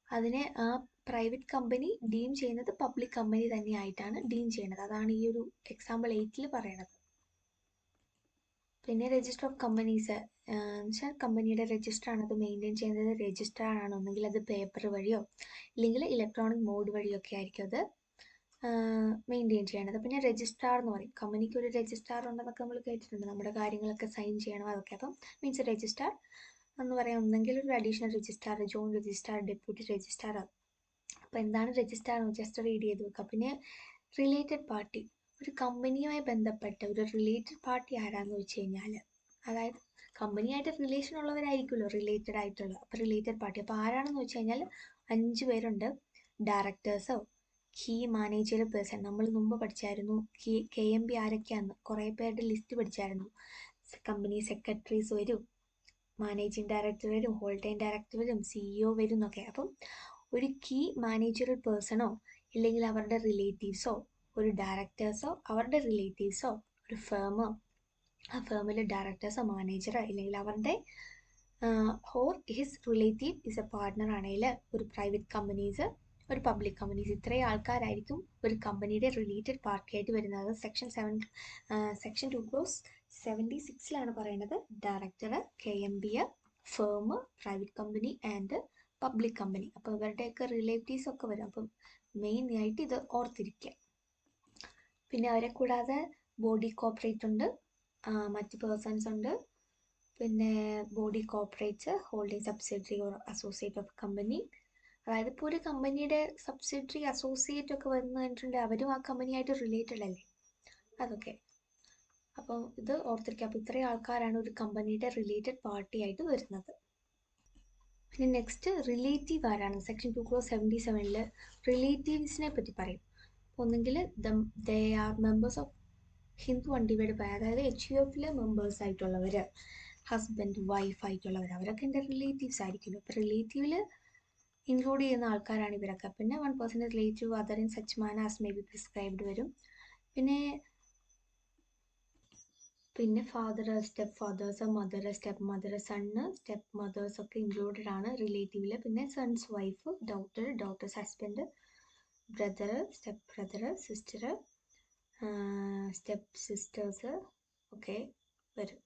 അതിനെ ആ പ്രൈവറ്റ് കമ്പനി ഡീം ചെയ്യുന്നത് പബ്ലിക് കമ്പനി തന്നെയായിട്ടാണ് ഡീം ചെയ്യുന്നത്. അതാണ് ഈ ഒരു എക്സാമ്പിൾ 8 പറയണത്. പിന്നെ രജിസ്റ്റർ ഓഫ് കമ്പനീസ് എന്നുവെച്ചാൽ കമ്പനിയുടെ രജിസ്റ്റർ ആണ് അത് മെയിൻറ്റെയിൻ ചെയ്യുന്നത്. രജിസ്ട്രാർ ആണ്, ഒന്നെങ്കിൽ അത് പേപ്പർ വഴിയോ ഇല്ലെങ്കിൽ ഇലക്ട്രോണിക് മോഡ് വഴിയോ ഒക്കെ ആയിരിക്കും അത് മെയിൻറ്റെയിൻ ചെയ്യണത്. പിന്നെ രജിസ്ട്രാർ എന്ന് പറയും. കമ്പനിക്ക് ഒരു രജിസ്ട്രാർ ഉണ്ടെന്നൊക്കെ നമ്മൾ കേട്ടിട്ടുണ്ട്, നമ്മുടെ കാര്യങ്ങളൊക്കെ സൈൻ ചെയ്യണം അതൊക്കെ. അപ്പം മീൻസ് രജിസ്ട്രാർ എന്ന് പറയാം, ഒന്നെങ്കിൽ ഒരു additional registrar, joint registrar, deputy registrar. അപ്പോൾ എന്താണ് രജിസ്ട്രാർ എന്ന് ജസ്റ്റ് റീഡ് ചെയ്ത് വെക്കുക. പിന്നെ റിലേറ്റഡ് പാർട്ടി, ഒരു കമ്പനിയുമായി ബന്ധപ്പെട്ട ഒരു റിലേറ്റഡ് പാർട്ടി ആരാന്ന് വെച്ച് കഴിഞ്ഞാൽ, അതായത് കമ്പനിയായിട്ട് റിലേഷൻ ഉള്ളവരായിരിക്കുമല്ലോ റിലേറ്റഡ് ആയിട്ടുള്ള. അപ്പോൾ റിലേറ്റഡ് പാർട്ടി അപ്പോൾ ആരാണെന്ന് വെച്ച് കഴിഞ്ഞാൽ 5 പേരുണ്ട്. ഡയറക്ടേഴ്സോ, കീ മാനേജർ പേഴ്സൺ, നമ്മൾ മുമ്പ് പഠിച്ചായിരുന്നു KMB ആരൊക്കെയാന്ന്, കുറേ പേരുടെ ലിസ്റ്റ് പഠിച്ചായിരുന്നു. കമ്പനി സെക്രട്ടറീസ് വരും, മാനേജിങ് ഡയറക്ടർ വരും, ഹോൾ ടൈം ഡയറക്ടർ വരും, CEO വരും എന്നൊക്കെ. അപ്പം ഒരു കീ മാനേജറൽ പേഴ്സണോ ഇല്ലെങ്കിൽ അവരുടെ റിലേറ്റീവ്സോ, ഒരു ഡയറക്ടേഴ്സോ അവരുടെ റിലേറ്റീവ്സോ, ഒരു ഫേമോ ആ ഫേമിലെ ഡയറക്ടേഴ്സോ മാനേജറോ ഇല്ലെങ്കിൽ അവരുടെ or his relative is A partner ആണെങ്കിൽ ഒരു പ്രൈവറ്റ് കമ്പനീസ്, ഒരു പബ്ലിക് കമ്പനീസ്, ഇത്രയും ആൾക്കാരായിരിക്കും ഒരു കമ്പനിയുടെ റിലേറ്റഡ് പാർട്ടിയായിട്ട് വരുന്നത്. സെക്ഷൻ 276 പറയുന്നത് director, KMB, firm, private company and public company. അപ്പോൾ ഇവരുടെയൊക്കെ റിലേറ്റീവ്സ് ഒക്കെ വരും. അപ്പം മെയിൻ ആയിട്ട് ഇത് ഓർത്തിരിക്കുക. പിന്നെ അവരെ കൂടാതെ ബോഡി കോർപ്പറേറ്റ് ഉണ്ട്, മറ്റ് പേഴ്സൺസ് ഉണ്ട്. പിന്നെ body corporates holding subsidiary or associate of company. അതായത് ഇപ്പോൾ ഒരു കമ്പനിയുടെ സബ്സിഡറി, അസോസിയേറ്റ് ഒക്കെ വന്നു കഴിഞ്ഞിട്ടുണ്ടെങ്കിൽ അവരും ആ കമ്പനിയായിട്ട് റിലേറ്റഡ് അല്ലേ, അതൊക്കെ. അപ്പോൾ ഇത് ഓർത്തിരിക്കുക. അപ്പോൾ ഇത്രയും ആൾക്കാരാണ് ഒരു കമ്പനിയുടെ റിലേറ്റഡ് പാർട്ടി ആയിട്ട് വരുന്നത്. പിന്നെ നെക്സ്റ്റ് റിലേറ്റീവ് ആരാണ്? സെക്ഷൻ 277 റിലേറ്റീവ്സിനെ പറ്റി പറയും. ഒന്നെങ്കിൽ they are members of Hindu undivided by, അതായത് HUF മെമ്പേഴ്സ് ആയിട്ടുള്ളവർ, ഹസ്ബൻഡ് വൈഫ് ആയിട്ടുള്ളവർ, അവരൊക്കെ എൻ്റെ റിലേറ്റീവ്സ് ആയിരിക്കുമല്ലോ. ഇപ്പോൾ റിലേറ്റീവിൽ ഇൻക്ലൂഡ് ചെയ്യുന്ന ആൾക്കാരാണ് ഇവരൊക്കെ. പിന്നെ 1% relative other in such manner as may be prescribed വരും. പിന്നെ father, step fathers, mother, step mother, son, step mothers ഒക്കെ ഇൻക്ലൂഡഡ് ആണ് റിലേറ്റീവിൽ. പിന്നെ sons wife, daughter, daughters husband, brother, step brother, sister, step sisters ഒക്കെ വരും.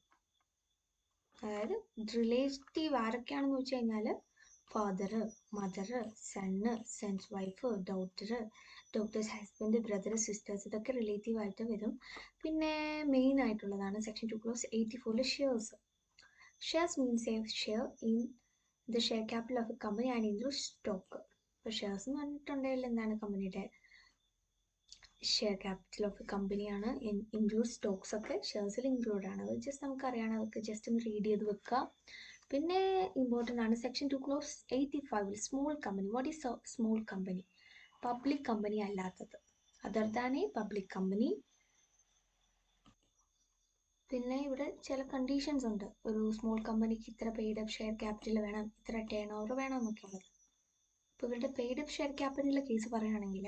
അതായത് റിലേറ്റീവ് ആരൊക്കെയാണെന്ന് വെച്ച് കഴിഞ്ഞാൽ father, mother, son, sons wife, daughter, daughters husband, brother, sisters, ഇതൊക്കെ റിലേറ്റീവ് ആയിട്ട് വരും. പിന്നെ മെയിൻ ആയിട്ടുള്ളതാണ് section 284 shares. Shares means A share in the share capital of a company and include stock. ഇപ്പോൾ ഷെയർസ് എന്ന് പറഞ്ഞിട്ടുണ്ടെങ്കിൽ എന്താണ്, കമ്പനിയുടെ ഷെയർ ക്യാപിറ്റൽ ഓഫ് എ കമ്പനിയാണ്. ഇൻക്ലൂഡ് സ്റ്റോക്സ് ഒക്കെ ഷെയർസിൽ ഇൻക്ലൂഡ് ആണ്. അത് ജസ്റ്റ് നമുക്കറിയാം, അതൊക്കെ ജസ്റ്റ് ഒന്ന് റീഡ് ചെയ്ത് വെക്കുക. പിന്നെ ഇമ്പോർട്ടൻ്റ് ആണ് section 285 small company. What is small company? Public company അല്ലാത്തത്, other than a public company. പിന്നെ ഇവിടെ ചില കണ്ടീഷൻസ് ഉണ്ട്. ഒരു സ്മോൾ കമ്പനിക്ക് ഇത്ര പെയ്ഡ് അപ്പ് ഷെയർ ക്യാപിറ്റൽ വേണം, ഇത്ര ടേൺ ഓവർ വേണം എന്നൊക്കെ ഉള്ളത്. ഇപ്പോൾ ഇവരുടെ പെയ്ഡ് അപ്പ് ഷെയർ ക്യാപിറ്റലിൻ്റെ കേസ് പറയുകയാണെങ്കിൽ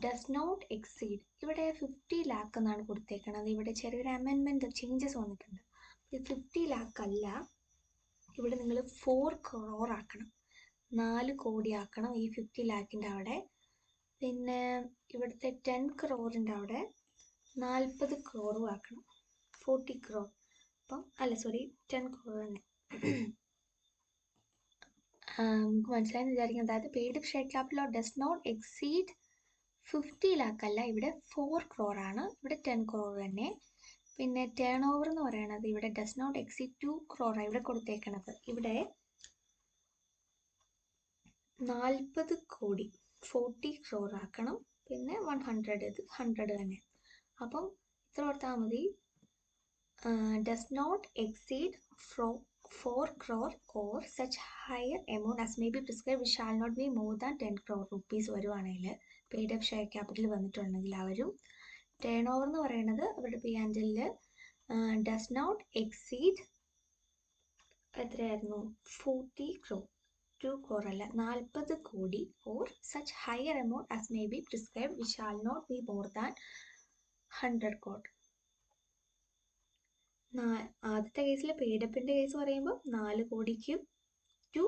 ഡസ് നോട്ട് എക്സീഡ്, ഇവിടെ 50 lakh എന്നാണ് കൊടുത്തേക്കണത്. ഇവിടെ ചെറിയൊരു അമെൻമെൻറ്റ് ചേഞ്ചസ് വന്നിട്ടുണ്ട്. ഇത് 50 lakh അല്ല, ഇവിടെ നിങ്ങൾ 4 crore ആക്കണം, 4 കോടി ആക്കണം ഈ 50 lakhൻ്റെ അവിടെ. പിന്നെ ഇവിടുത്തെ 10 crore അവിടെ 40 crore ആക്കണം, 40 crore. അപ്പം അല്ല സോറി 10 crore തന്നെ. നമുക്ക് മനസ്സിലായെന്ന് വിചാരിക്കുന്നത്. അതായത് paid share capital does not exceed 50 lakh അല്ല, ഇവിടെ 4 crore ആണ്, ഇവിടെ 10 crore തന്നെ. പിന്നെ ടേൺ ഓവർ എന്ന് പറയുന്നത് ഇവിടെ ഡസ് നോട്ട് എക്സീഡ് 2 crore ഇവിടെ കൊടുത്തേക്കണത്. ഇവിടെ 40 കോടി 40 crore ആക്കണം. പിന്നെ 100, ഇത് 100 തന്നെ. അപ്പം ഇത്ര ഓർത്താൽ മതി. Does not exceed 4 crore or such higher amount as may be prescribed which shall not be more than 10 crore rupees വരുവാണെങ്കിൽ പെയ്ഡ് അപ്പ് ഷെയർ ക്യാപിറ്റൽ വന്നിട്ടുണ്ടെങ്കിൽ അവരും. ടേൺ ഓവർ എന്ന് പറയുന്നത് അവരുടെ P&L ഡസ് നോട്ട് എക്സീഡ് എത്രയായിരുന്നു, 40 crore, 2 crore അല്ല 40 കോടി or such higher amount as may be prescribed which shall not be more than 100 crore. ആദ്യത്തെ കേസിൽ പെയ്ഡപ്പിൻ്റെ കേസ് പറയുമ്പോൾ 4 കോടിക്കും ടു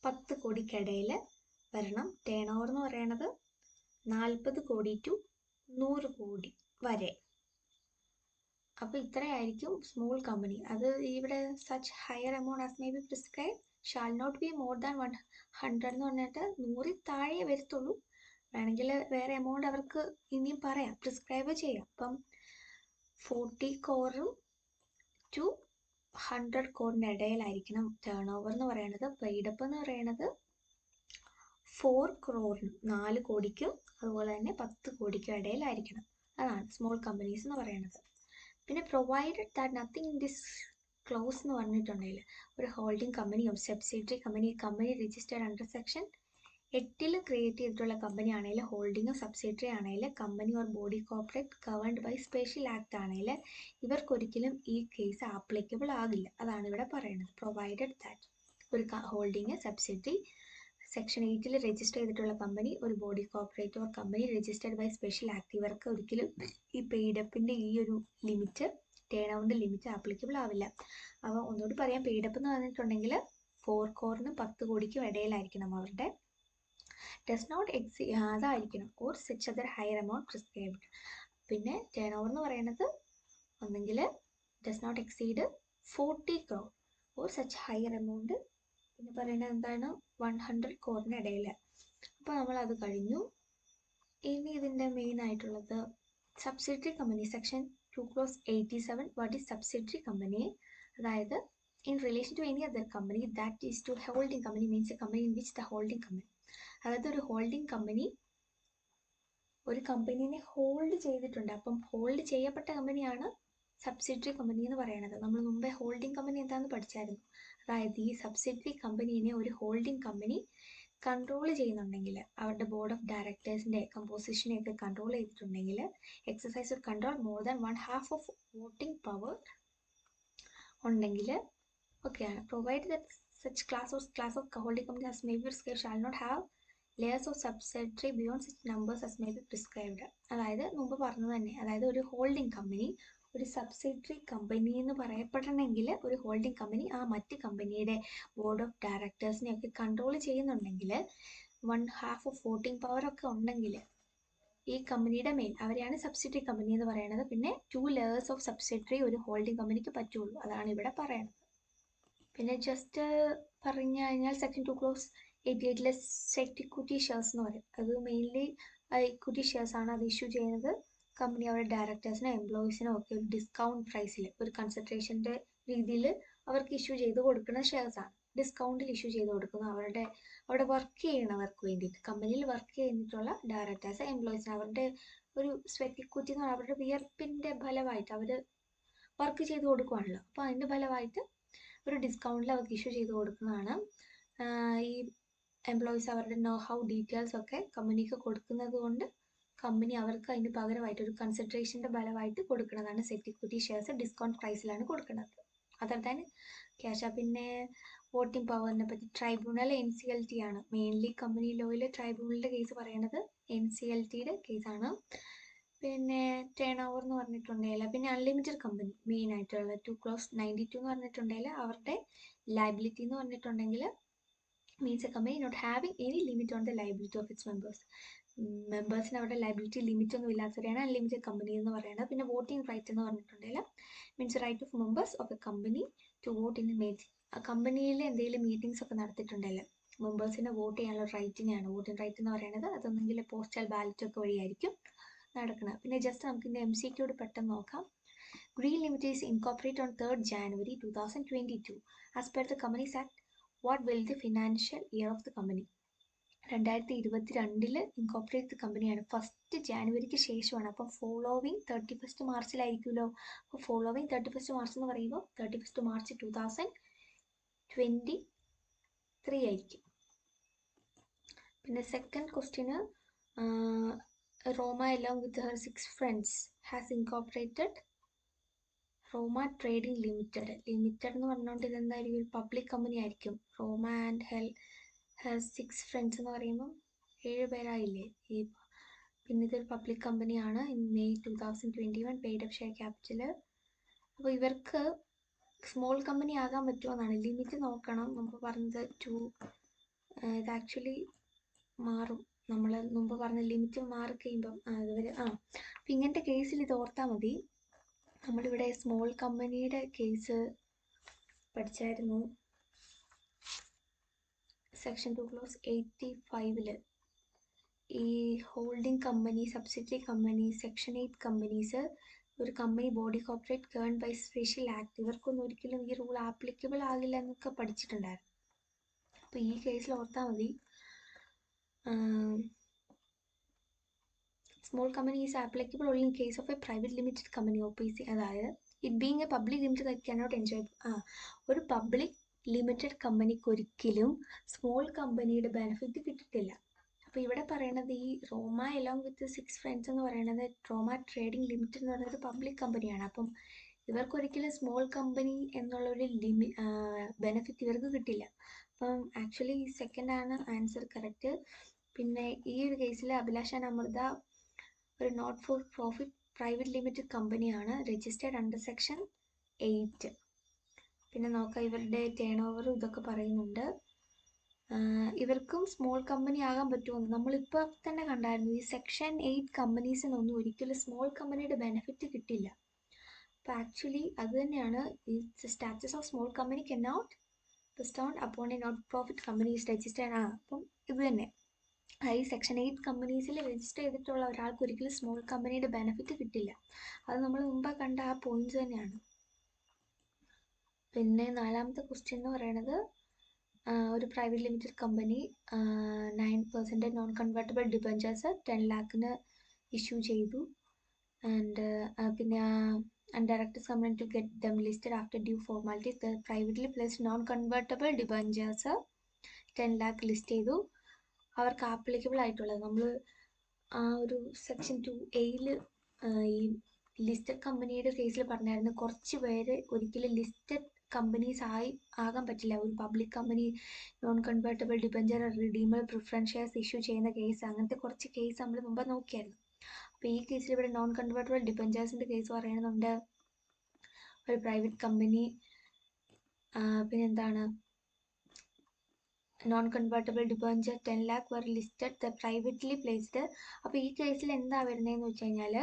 10 കോടിക്കിടയിൽ വരണം. ടേൺ ഓവർ എന്ന് പറയണത് 40 കോടി ടു 100 കോടി വരെ. അപ്പോൾ ഇത്രയായിരിക്കും സ്മോൾ കമ്പനി. അത് ഇവിടെ such higher amount as may be prescribe shall not be more than 100 എന്ന് പറഞ്ഞിട്ട് 100 താഴെ വരത്തുള്ളൂ. വേണമെങ്കിൽ വേറെ എമൗണ്ട് അവർക്ക് ഇനിയും പറയാം, പ്രിസ്ക്രൈബ് ചെയ്യാം. അപ്പം 40 കോറും ടു 100 കോറിൻ്റെ ഇടയിലായിരിക്കണം ടേൺ ഓവർ എന്ന് പറയുന്നത്. പെയ്ഡപ്പ് എന്ന് പറയുന്നത് 4 crore 4 കോടിക്കും അതുപോലെ തന്നെ 10 കോടിക്കും ഇടയിലായിരിക്കണം. അതാണ് സ്മോൾ കമ്പനീസ് എന്ന് പറയുന്നത്. പിന്നെ provided that nothing in this clause എന്ന് പറഞ്ഞിട്ടുണ്ടെങ്കിൽ ഒരു ഹോൾഡിംഗ് കമ്പനി ഒരു subsidiary company registered under section 8 create ചെയ്തിട്ടുള്ള കമ്പനി ആണെങ്കിൽ, ഹോൾഡിംഗോ സബ്സിഡറി ആണെങ്കിൽ, company or body corporate governed by special act ആണെങ്കിൽ ഇവർക്കൊരിക്കലും ഈ കേസ് ആപ്ലിക്കബിൾ ആകില്ല. അതാണ് ഇവിടെ പറയുന്നത്. പ്രൊവൈഡഡ് ദാറ്റ് ഒരു ഹോൾഡിംഗ് സബ്സിഡറി സെക്ഷൻ 8 രജിസ്റ്റർ ചെയ്തിട്ടുള്ള കമ്പനി, ഒരു body corporate or company registered by special act, ഇവർക്ക് ഒരിക്കലും ഈ പെയ്ഡപ്പിൻ്റെ ഈ ഒരു ലിമിറ്റ്, ടേൺ ഓവറിൻ്റെ ലിമിറ്റ് ആപ്ലിക്കബിൾ ആവില്ല. അപ്പോൾ ഒന്നുകൂടി പറയാം, പെയ്ഡപ്പ് എന്ന് പറഞ്ഞിട്ടുണ്ടെങ്കിൽ 4 crore 10 കോടിക്കും ഇടയിലായിരിക്കണം അവരുടെ. ഡസ് നോട്ട് അതായിരിക്കണം or such other higher amount prescribed. പിന്നെ ടേൺ ഓവർ എന്ന് പറയുന്നത് ഒന്നെങ്കിൽ does not exceed 40 crore or such higher amount, പിന്നെ പറയുന്നത് എന്താണ് 100 crore ഇടയിൽ. അപ്പോൾ നമ്മളത് കഴിഞ്ഞു. ഇനി ഇതിൻ്റെ മെയിൻ ആയിട്ടുള്ളത് subsidiary company section 2 clause 87. What is subsidiary company? അതായത് in relation to any other company that is to holding company means a company in which the holding company, അതായത് ഒരു ഹോൾഡിംഗ് കമ്പനി ഒരു കമ്പനീനെ ഹോൾഡ് ചെയ്തിട്ടുണ്ട്. അപ്പം hold ചെയ്യപ്പെട്ട കമ്പനിയാണ് subsidiary company എന്ന് പറയുന്നത്. നമ്മൾ മുമ്പേ ഹോൾഡിംഗ് കമ്പനി എന്താണെന്ന് പഠിച്ചായിരുന്നു. അതായത് ഈ സബ്സിഡറി കമ്പനീനെ ഒരു ഹോൾഡിംഗ് കമ്പനി കൺട്രോൾ ചെയ്യുന്നുണ്ടെങ്കിൽ, അവരുടെ ബോർഡ് ഓഫ് ഡയറക്ടേഴ്സിൻ്റെ കമ്പോസിഷനെയൊക്കെ കൺട്രോൾ ചെയ്തിട്ടുണ്ടെങ്കിൽ, exercise of control more than 1/2 of voting power ഉണ്ടെങ്കിൽ ഒക്കെയാണ്. Provide that such class of holding company as may be prescribed shall not have layers of subsidiary beyond such numbers as may be prescribed. അതായത് മുമ്പ് പറഞ്ഞത് തന്നെ, അതായത് ഒരു holding company ഒരു subsidiary company എന്ന് പറയപ്പെടണമെങ്കിൽ ഒരു ഹോൾഡിംഗ് കമ്പനി ആ മറ്റ് കമ്പനിയുടെ ബോർഡ് ഓഫ് ഡയറക്ടേഴ്സിനെയൊക്കെ കൺട്രോൾ ചെയ്യുന്നുണ്ടെങ്കിൽ, 1/2 ഓഫ് വോട്ടിംഗ് പവർ ഒക്കെ ഉണ്ടെങ്കിൽ ഈ കമ്പനിയുടെ മെയിൻ അവരെയാണ് സബ്സിഡറി കമ്പനി എന്ന് പറയുന്നത്. പിന്നെ 2 layers ഓഫ് സബ്സിഡറി ഒരു ഹോൾഡിംഗ് കമ്പനിക്ക് പറ്റുള്ളൂ. അതാണ് ഇവിടെ പറയുന്നത്. പിന്നെ ജസ്റ്റ് പറഞ്ഞു കഴിഞ്ഞാൽ section 2 clause 88 set equity shares എന്ന് പറയും. അത് മെയിൻലി ഇക്വിറ്റി ഷെയർസ് ആണ്. അത് ഇഷ്യൂ ചെയ്യുന്നത് കമ്പനി അവരുടെ ഡയറക്ടേഴ്സിനോ എംപ്ലോയീസിനോ ഒക്കെ ഒരു ഡിസ്കൗണ്ട് പ്രൈസിൽ, ഒരു കൺസിഡറേഷൻ്റെ രീതിയിൽ അവർക്ക് ഇഷ്യൂ ചെയ്ത് കൊടുക്കുന്ന ഷെയർസാണ്. ഡിസ്കൗണ്ടിൽ ഇഷ്യൂ ചെയ്ത് കൊടുക്കുന്നു അവിടെ വർക്ക് ചെയ്യണവർക്ക് വേണ്ടിയിട്ട്, കമ്പനിയിൽ വർക്ക് ചെയ്തിട്ടുള്ള ഡയറക്ടേഴ്സ് എംപ്ലോയീസിന് അവരുടെ ഒരു സ്വെറ്റ് ഇക്വിറ്റി എന്ന് പറഞ്ഞാൽ അവരുടെ വിയർപ്പിൻ്റെ ഫലമായിട്ട് അവർ വർക്ക് ചെയ്ത് കൊടുക്കുകയാണല്ലോ. അപ്പോൾ അതിൻ്റെ ഫലമായിട്ട് ഒരു ഡിസ്കൗണ്ടിൽ അവർക്ക് ഇഷ്യൂ ചെയ്ത് കൊടുക്കുന്നതാണ്. ഈ എംപ്ലോയീസ് അവരുടെ നോ ഹൗ ഡീറ്റെയിൽസ് ഒക്കെ കമ്പനിക്ക് കൊടുക്കുന്നത് കൊണ്ട് കമ്പനി അവർക്ക് അതിന് പകരമായിട്ട് ഒരു കൺസിഡറേഷൻ്റെ ഫലമായിട്ട് കൊടുക്കുന്നതാണ് സെറ്റ് ഇക്വിറ്റി ഷെയർസ്. ഡിസ്കൗണ്ട് പ്രൈസിലാണ് കൊടുക്കുന്നത്. Other than cash. പിന്നെ വോട്ടിംഗ് പവറിനെ പറ്റി ട്രൈബ്യൂണൽ NCLT ആണ് മെയിൻലി കമ്പനി ലോയിൽ. ട്രൈബ്യൂണലിൻ്റെ കേസ് പറയുന്നത് NCLTയുടെ കേസാണ്. പിന്നെ ടേൺ ഓവർ എന്ന് പറഞ്ഞിട്ടുണ്ടെങ്കിൽ, പിന്നെ അൺലിമിറ്റഡ് കമ്പനി മെയിൻ ആയിട്ടുള്ള 2 clause 92 എന്ന് പറഞ്ഞിട്ടുണ്ടെങ്കിൽ അവരുടെ ലയബിലിറ്റി എന്ന് പറഞ്ഞിട്ടുണ്ടെങ്കിൽ means a company not having any limit on the liability of its മെമ്പേഴ്സിന് അവരുടെ ലയബിലിറ്റി ലിമിറ്റ് ഒന്നും ഇല്ലാത്തവരെയാണ് അൺലിമിറ്റഡ് കമ്പനി എന്ന് പറയുന്നത്. പിന്നെ വോട്ടിംഗ് റൈറ്റ് എന്ന് പറഞ്ഞിട്ടുണ്ടെങ്കിൽ means right of members of a company to vote in meeting. ആ കമ്പനിയിൽ എന്തെങ്കിലും മീറ്റിംഗ്സ് ഒക്കെ നടത്തിയിട്ടുണ്ടെങ്കിൽ മെമ്പേഴ്സിന് വോട്ട് ചെയ്യാനുള്ള റൈറ്റിനെയാണ് വോട്ടിംഗ് റൈറ്റ് എന്ന് പറയുന്നത്. അതൊന്നെങ്കിൽ പോസ്റ്റൽ ബാലറ്റ് ഒക്കെ വഴിയായിരിക്കും നടക്കുന്നത്. പിന്നെ ജസ്റ്റ് നമുക്ക് ഇതിൻ്റെ MCQയോട് പെട്ടെന്ന് നോക്കാം. Green Limited is incorporated on 3rd January 2022. As per the Companies Act, what will the financial year of the company? 2022 incorporate കമ്പനിയാണ്. 1st ജാനുവരിക്ക് ശേഷമാണ്. അപ്പം ഫോളോവിങ് 31st മാർച്ചിലായിരിക്കുമല്ലോ. അപ്പോൾ ഫോളോവിങ് 31st മാർച്ച് എന്ന് പറയുമ്പോൾ 31st മാർച്ച് 2023 ആയിരിക്കും. പിന്നെ second question, Roma along with her 6 friends has incorporated Roma Trading Limited. Limited എന്ന് പറഞ്ഞുകൊണ്ട് ഇതെന്തായിരിക്കും? ഒരു പബ്ലിക് കമ്പനി ആയിരിക്കും. റോമ ആൻഡ് ഹെർ 6 friends എന്ന് പറയുമ്പം 7 പേരായില്ലേ ഈ. പിന്നെ ഇതൊരു പബ്ലിക് കമ്പനിയാണ്. In May 2021 paid up share capital അപ്പോൾ ഇവർക്ക് സ്മോൾ കമ്പനി ആകാൻ പറ്റുമോ എന്നാണ്. ലിമിറ്റ് നോക്കണം. മുമ്പ് പറഞ്ഞത് ഇത് ആക്ച്വലി മാറും. നമ്മൾ മുമ്പ് പറഞ്ഞ ലിമിറ്റ് മാറി കഴിയുമ്പം അതുവരെ അപ്പം ഇങ്ങനത്തെ കേസിൽ ഇത് ഓർത്താൽ മതി. നമ്മളിവിടെ സ്മോൾ കമ്പനിയുടെ കേസ് പഠിച്ചായിരുന്നു. സെക്ഷൻ 2 ക്ലോസ് 85 ഈ holding company, subsidiary company, section 8 companies, ഒരു company body corporate govern by special act, ഇവർക്കൊന്നും ഒരിക്കലും ഈ റൂൾ ആപ്ലിക്കബിൾ ആകില്ല എന്നൊക്കെ പഠിച്ചിട്ടുണ്ടായിരുന്നു. അപ്പോൾ ഈ കേസിൽ ഓർത്താൽ മതി. Small company is applicable only in case of A private limited company OPC. അതായത് it being A public limited that cannot enjoy. ഒരു പബ്ലിക് ലിമിറ്റഡ് കമ്പനിക്ക് ഒരിക്കലും സ്മോൾ കമ്പനിയുടെ ബെനിഫിറ്റ് കിട്ടിയിട്ടില്ല. അപ്പോൾ ഇവിടെ പറയണത് ഈ റോമ എലോങ് വിത്ത് 6 ഫ്രണ്ട്സ് എന്ന് പറയുന്നത് റോമ ട്രേഡിംഗ് ലിമിറ്റഡ് എന്ന് പറയുന്നത് പബ്ലിക് കമ്പനിയാണ്. അപ്പം ഇവർക്കൊരിക്കലും സ്മോൾ കമ്പനി എന്നുള്ളൊരു ബെനിഫിറ്റ് ഇവർക്ക് കിട്ടില്ല. അപ്പം ആക്ച്വലി ഈ സെക്കൻഡ് ആണ് ആൻസർ കറക്റ്റ്. പിന്നെ ഈ ഒരു കേസിൽ അഭിലാഷ് ആൻഡ് അമൃത ഒരു not for profit private limited കമ്പനിയാണ്, രജിസ്റ്റേർഡ് അണ്ടർ സെക്ഷൻ 8. പിന്നെ നോക്കാം ഇവരുടെ ടേൺ ഓവറും ഇതൊക്കെ പറയുന്നുണ്ട്. ഇവർക്കും സ്മോൾ കമ്പനി ആകാൻ പറ്റുമെന്ന് നമ്മളിപ്പോൾ തന്നെ കണ്ടായിരുന്നു. ഈ സെക്ഷൻ 8 കമ്പനീസിനൊന്നും ഒരിക്കലും സ്മോൾ കമ്പനിയുടെ ബെനിഫിറ്റ് കിട്ടില്ല. അപ്പോൾ ആക്ച്വലി അത് തന്നെയാണ് ഈ status of small company can not bestowed upon a not profit company is registered. അപ്പം ഇത് തന്നെ ഈ സെക്ഷൻ 8 കമ്പനീസിൽ രജിസ്റ്റർ ചെയ്തിട്ടുള്ള ഒരാൾക്ക് ഒരിക്കലും സ്മോൾ കമ്പനിയുടെ ബെനിഫിറ്റ് കിട്ടില്ല. അത് നമ്മൾ മുമ്പ് കണ്ട ആ പോയിന്റ്സ് തന്നെയാണ്. പിന്നെ 4ാമത്തെ ക്വസ്റ്റ്യൻ എന്ന് പറയുന്നത് ഒരു private limited company 9% non convertible debentures 10 lakhന് ഇഷ്യൂ ചെയ്തു. ആൻഡ് പിന്നെ directors company to get them listed after due formalities. The privately placed non convertible debentures 10 lakh list ചെയ്തു. അവർക്ക് ആപ്ലിക്കബിൾ ആയിട്ടുള്ളത് നമ്മൾ ആ ഒരു സെക്ഷൻ 2A ഈ ലിസ്റ്റഡ് കമ്പനിയുടെ കേസിൽ പറഞ്ഞായിരുന്നു. കുറച്ച് പേര് ഒരിക്കലും ലിസ്റ്റഡ് കമ്പനീസ് ആകാൻ പറ്റില്ല. ഒരു public company non convertible debenture redeemable preference shares issue ചെയ്യുന്ന കേസ്, അങ്ങനത്തെ കുറച്ച് കേസ് നമ്മൾ മുമ്പ് നോക്കിയായിരുന്നു. അപ്പോൾ ഈ കേസിൽ ഇവിടെ നോൺ കൺവേർട്ടബിൾ ഡിബഞ്ചേഴ്സിൻ്റെ കേസ് പറയുന്നുണ്ട്. ഒരു പ്രൈവറ്റ് കമ്പനി പിന്നെന്താണ് non convertible debenture 10 lakh were listed the privately placed. അപ്പോൾ ഈ കേസിൽ എന്താ വരുന്നതെന്ന് വെച്ച് കഴിഞ്ഞാൽ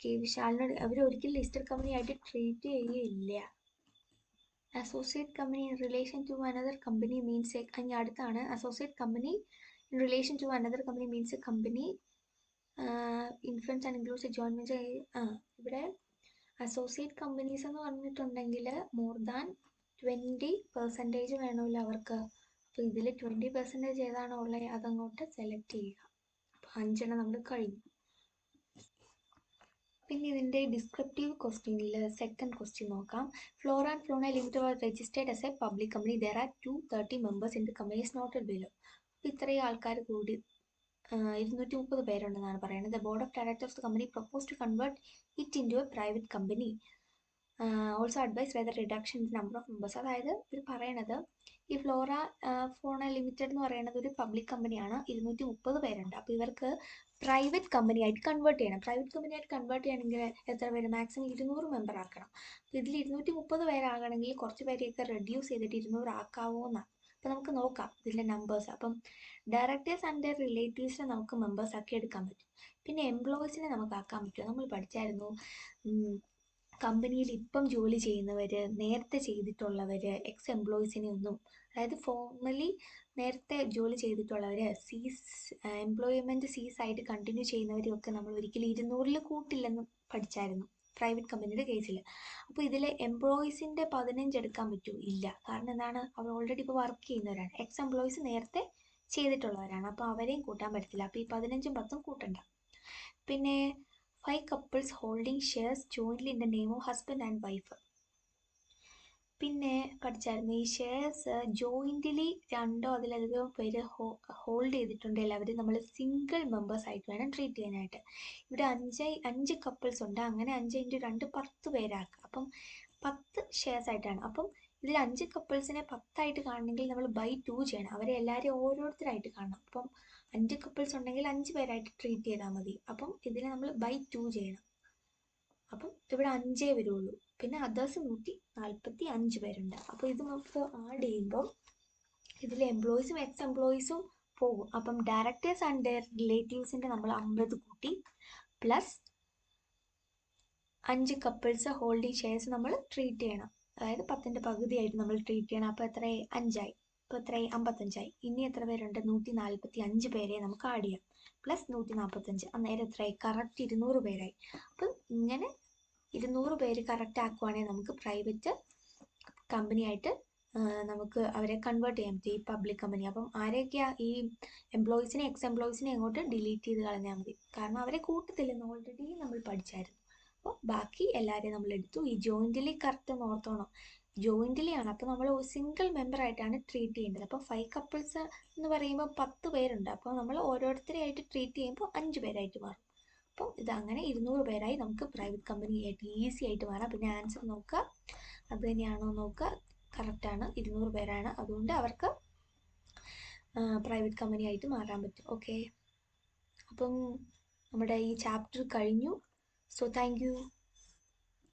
കെ വിശാലിനോട് അവർ ഒരിക്കലും ലിസ്റ്റഡ് കമ്പനി ആയിട്ട് ട്രീറ്റ് ചെയ്യുകയില്ല. Associate company in relation to another company means അതിന് അടുത്താണ് associate company in relation to another company means a company influence and includes a joint venture. ഇവിടെ അസോസിയേറ്റ് കമ്പനീസ് എന്ന് പറഞ്ഞിട്ടുണ്ടെങ്കിൽ മോർ ദാൻ 20% വേണമല്ലോ അവർക്ക്. അപ്പോൾ ഇതിൽ 20% ഏതാണോ ഉള്ളത് അതങ്ങോട്ട് സെലക്ട് ചെയ്യുക. അപ്പോൾ 5 നമ്മൾ കഴിഞ്ഞു. പിന്നെ ഇതിൻ്റെ ഡിസ്ക്രിപ്റ്റീവ് ക്വസ്റ്റ്യനിൽ സെക്കൻഡ് ക്വസ്റ്റ്യൻ നോക്കാം. Flora and Flona limited was registered as a public company. There are 230 members in the company is noted below. അപ്പോൾ ഇത്രയും ആൾക്കാർ കൂടി 230 പേരുണ്ടെന്നാണ് പറയുന്നത്. The board of directors of the company propose to convert it into a private company. Also advise whether reduction in number of members. അതായത് ഇവർ പറയണത് ഈ ഫ്ലോറ ഫോണ ലിമിറ്റഡ് എന്ന് പറയുന്നത് ഒരു പബ്ലിക് കമ്പനിയാണ്, 230 പേരുണ്ട്. അപ്പോൾ ഇവർക്ക് പ്രൈവറ്റ് കമ്പനി ആയിട്ട് കൺവേർട്ട് ചെയ്യണം. പ്രൈവറ്റ് കമ്പനി ആയിട്ട് കൺവേർട്ട് ചെയ്യണമെങ്കിൽ എത്ര പേര്? മാക്സിമം 200 മെമ്പർ ആക്കണം. അപ്പോൾ ഇതിൽ 230 പേരാകണമെങ്കിൽ കുറച്ച് പേരെയൊക്കെ റെഡ്യൂസ് ചെയ്തിട്ട് 200 ആക്കാവോ എന്നാണ്. അപ്പോൾ നമുക്ക് നോക്കാം ഇതിൻ്റെ നമ്പേഴ്സ്. അപ്പം ഡയറക്ടേഴ്സ് ആൻഡ് ദർ റിലേറ്റീവ്സിനെ നമുക്ക് മെമ്പേഴ്സ് ആക്കി എടുക്കാൻ പറ്റും. പിന്നെ എംപ്ലോയീസിനെ നമുക്ക് ആക്കാൻ പറ്റും. നമ്മൾ പഠിച്ചായിരുന്നു കമ്പനിയിൽ ഇപ്പം ജോലി ചെയ്യുന്നവർ, നേരത്തെ ചെയ്തിട്ടുള്ളവർ, എക്സ് എംപ്ലോയീസിനെ ഒന്നും, അതായത് ഫോർമലി നേരത്തെ ജോലി ചെയ്തിട്ടുള്ളവർ എംപ്ലോയ്മെൻറ്റ് സീസായിട്ട് കണ്ടിന്യൂ ചെയ്യുന്നവരെയൊക്കെ നമ്മൾ ഒരിക്കലും 200 കൂട്ടില്ലെന്ന് പഠിച്ചായിരുന്നു പ്രൈവറ്റ് കമ്പനിയുടെ കേസിൽ. അപ്പോൾ ഇതിൽ എംപ്ലോയീസിൻ്റെ 15 എടുക്കാൻ പറ്റുമോ? ഇല്ല. കാരണം എന്താണ്? അവർ ഓൾറെഡി ഇപ്പോൾ വർക്ക് ചെയ്യുന്നവരാണ്. എക്സ് എംപ്ലോയീസ് നേരത്തെ ചെയ്തിട്ടുള്ളവരാണ്. അപ്പോൾ അവരെയും കൂട്ടാൻ പറ്റത്തില്ല. അപ്പോൾ ഈ 15ഉം 10ഉം കൂട്ടണ്ട. പിന്നെ 5 couples holding shares jointly in the name of husband and wife. പിന്നെ പഠിച്ചായിരുന്നു ഈ ഷെയർസ് ജോയിൻ്റ്ലി 2 അതിലധികം പേര് ഹോൾഡ് ചെയ്തിട്ടുണ്ടെങ്കിൽ അവർ നമ്മൾ സിംഗിൾ മെമ്പേഴ്സ് ആയിട്ട് വേണം ട്രീറ്റ് ചെയ്യാനായിട്ട്. ഇവിടെ 5 കപ്പിൾസ് ഉണ്ട്. അങ്ങനെ 5 × 2 10 പേരാക്കുക. അപ്പം 10 ഷെയർസ് ആയിട്ടാണ്. അപ്പം ഇതിൽ 5 കപ്പിൾസിനെ 10 ആയിട്ട് കാണണമെങ്കിൽ നമ്മൾ ബൈ 2 ചെയ്യണം. അവരെ എല്ലാവരെയും ഓരോരുത്തരായിട്ട് കാണണം. അപ്പം 5 കപ്പിൾസ് ഉണ്ടെങ്കിൽ 5 പേരായിട്ട് ട്രീറ്റ് ചെയ്താൽ മതി. അപ്പം ഇതിനെ നമ്മൾ ബൈ 2 ചെയ്യണം. അപ്പം ഇവിടെ 5 വരുള്ളൂ. പിന്നെ അതേഴ്സ് 145 പേരുണ്ട്. അപ്പോൾ ഇത് നമുക്ക് ആഡ് ചെയ്യുമ്പോൾ ഇതിൽ എംപ്ലോയീസും എക്സ് എംപ്ലോയീസും പോകും. അപ്പം ഡയറക്ടേഴ്സ് ആൻഡ് ദെയർ റിലേറ്റീവ്സിൻ്റെ നമ്മൾ 50 കൂട്ടി, പ്ലസ് 5 കപ്പിൾസ് ഹോൾഡിംഗ് ഷെയർസ് നമ്മൾ ട്രീറ്റ് ചെയ്യണം. അതായത് 10ൻ്റെ പകുതിയായിട്ട് നമ്മൾ ട്രീറ്റ് ചെയ്യണം. അപ്പോൾ എത്രയായി? 5ആയി. ഇപ്പോൾ എത്രയായി? 55ആയി. ഇനി എത്ര പേരുണ്ട്? 145 പേരെ നമുക്ക് ആഡ് ചെയ്യാം. പ്ലസ് 145, അന്നേരം എത്രയായി? കറക്റ്റ് 200 പേരായി. അപ്പം ഇങ്ങനെ 200 പേര് കറക്റ്റ് ആക്കുവാണെങ്കിൽ നമുക്ക് പ്രൈവറ്റ് കമ്പനിയായിട്ട് നമുക്ക് അവരെ കൺവേർട്ട് ചെയ്യാൻ പറ്റും, ഈ പബ്ലിക് കമ്പനി. അപ്പം ആരെയൊക്കെയാണ്? ഈ എംപ്ലോയീസിനെ എക്സ് എംപ്ലോയീസിനെ അങ്ങോട്ട് ഡിലീറ്റ് ചെയ്ത് കളഞ്ഞാൽ മതി. കാരണം അവരെ കൂട്ടത്തില്ലെന്ന് ഓൾറെഡി നമ്മൾ പഠിച്ചായിരുന്നു. അപ്പോൾ ബാക്കി എല്ലാവരെയും നമ്മൾ എടുത്തു. ഈ ജോയിൻ്റിലി കറക്റ്റ് ഓർത്തോണം, ജോയിൻ്റിലി ആണ്. അപ്പോൾ നമ്മൾ സിംഗിൾ മെമ്പർ ആയിട്ടാണ് ട്രീറ്റ് ചെയ്യേണ്ടത്. അപ്പോൾ 5 കപ്പിൾസ് എന്ന് പറയുമ്പോൾ 10 പേരുണ്ട്. അപ്പോൾ നമ്മൾ ഓരോരുത്തരെയായിട്ട് ട്രീറ്റ് ചെയ്യുമ്പോൾ 5 പേരായിട്ട് മാറും. അപ്പം ഇത് അങ്ങനെ 200 പേരായി നമുക്ക് പ്രൈവറ്റ് കമ്പനി ആയിട്ട് ഈസി ആയിട്ട് മാറാം. പിന്നെ ആൻസർ നോക്കുക, അത് തന്നെയാണോ നോക്കുക. കറക്റ്റാണ്, 200 പേരാണ്. അതുകൊണ്ട് അവർക്ക് പ്രൈവറ്റ് കമ്പനി ആയിട്ട് മാറാൻ പറ്റും. ഓക്കെ, അപ്പം നമ്മുടെ ഈ ചാപ്റ്റർ കഴിഞ്ഞു. So thank you.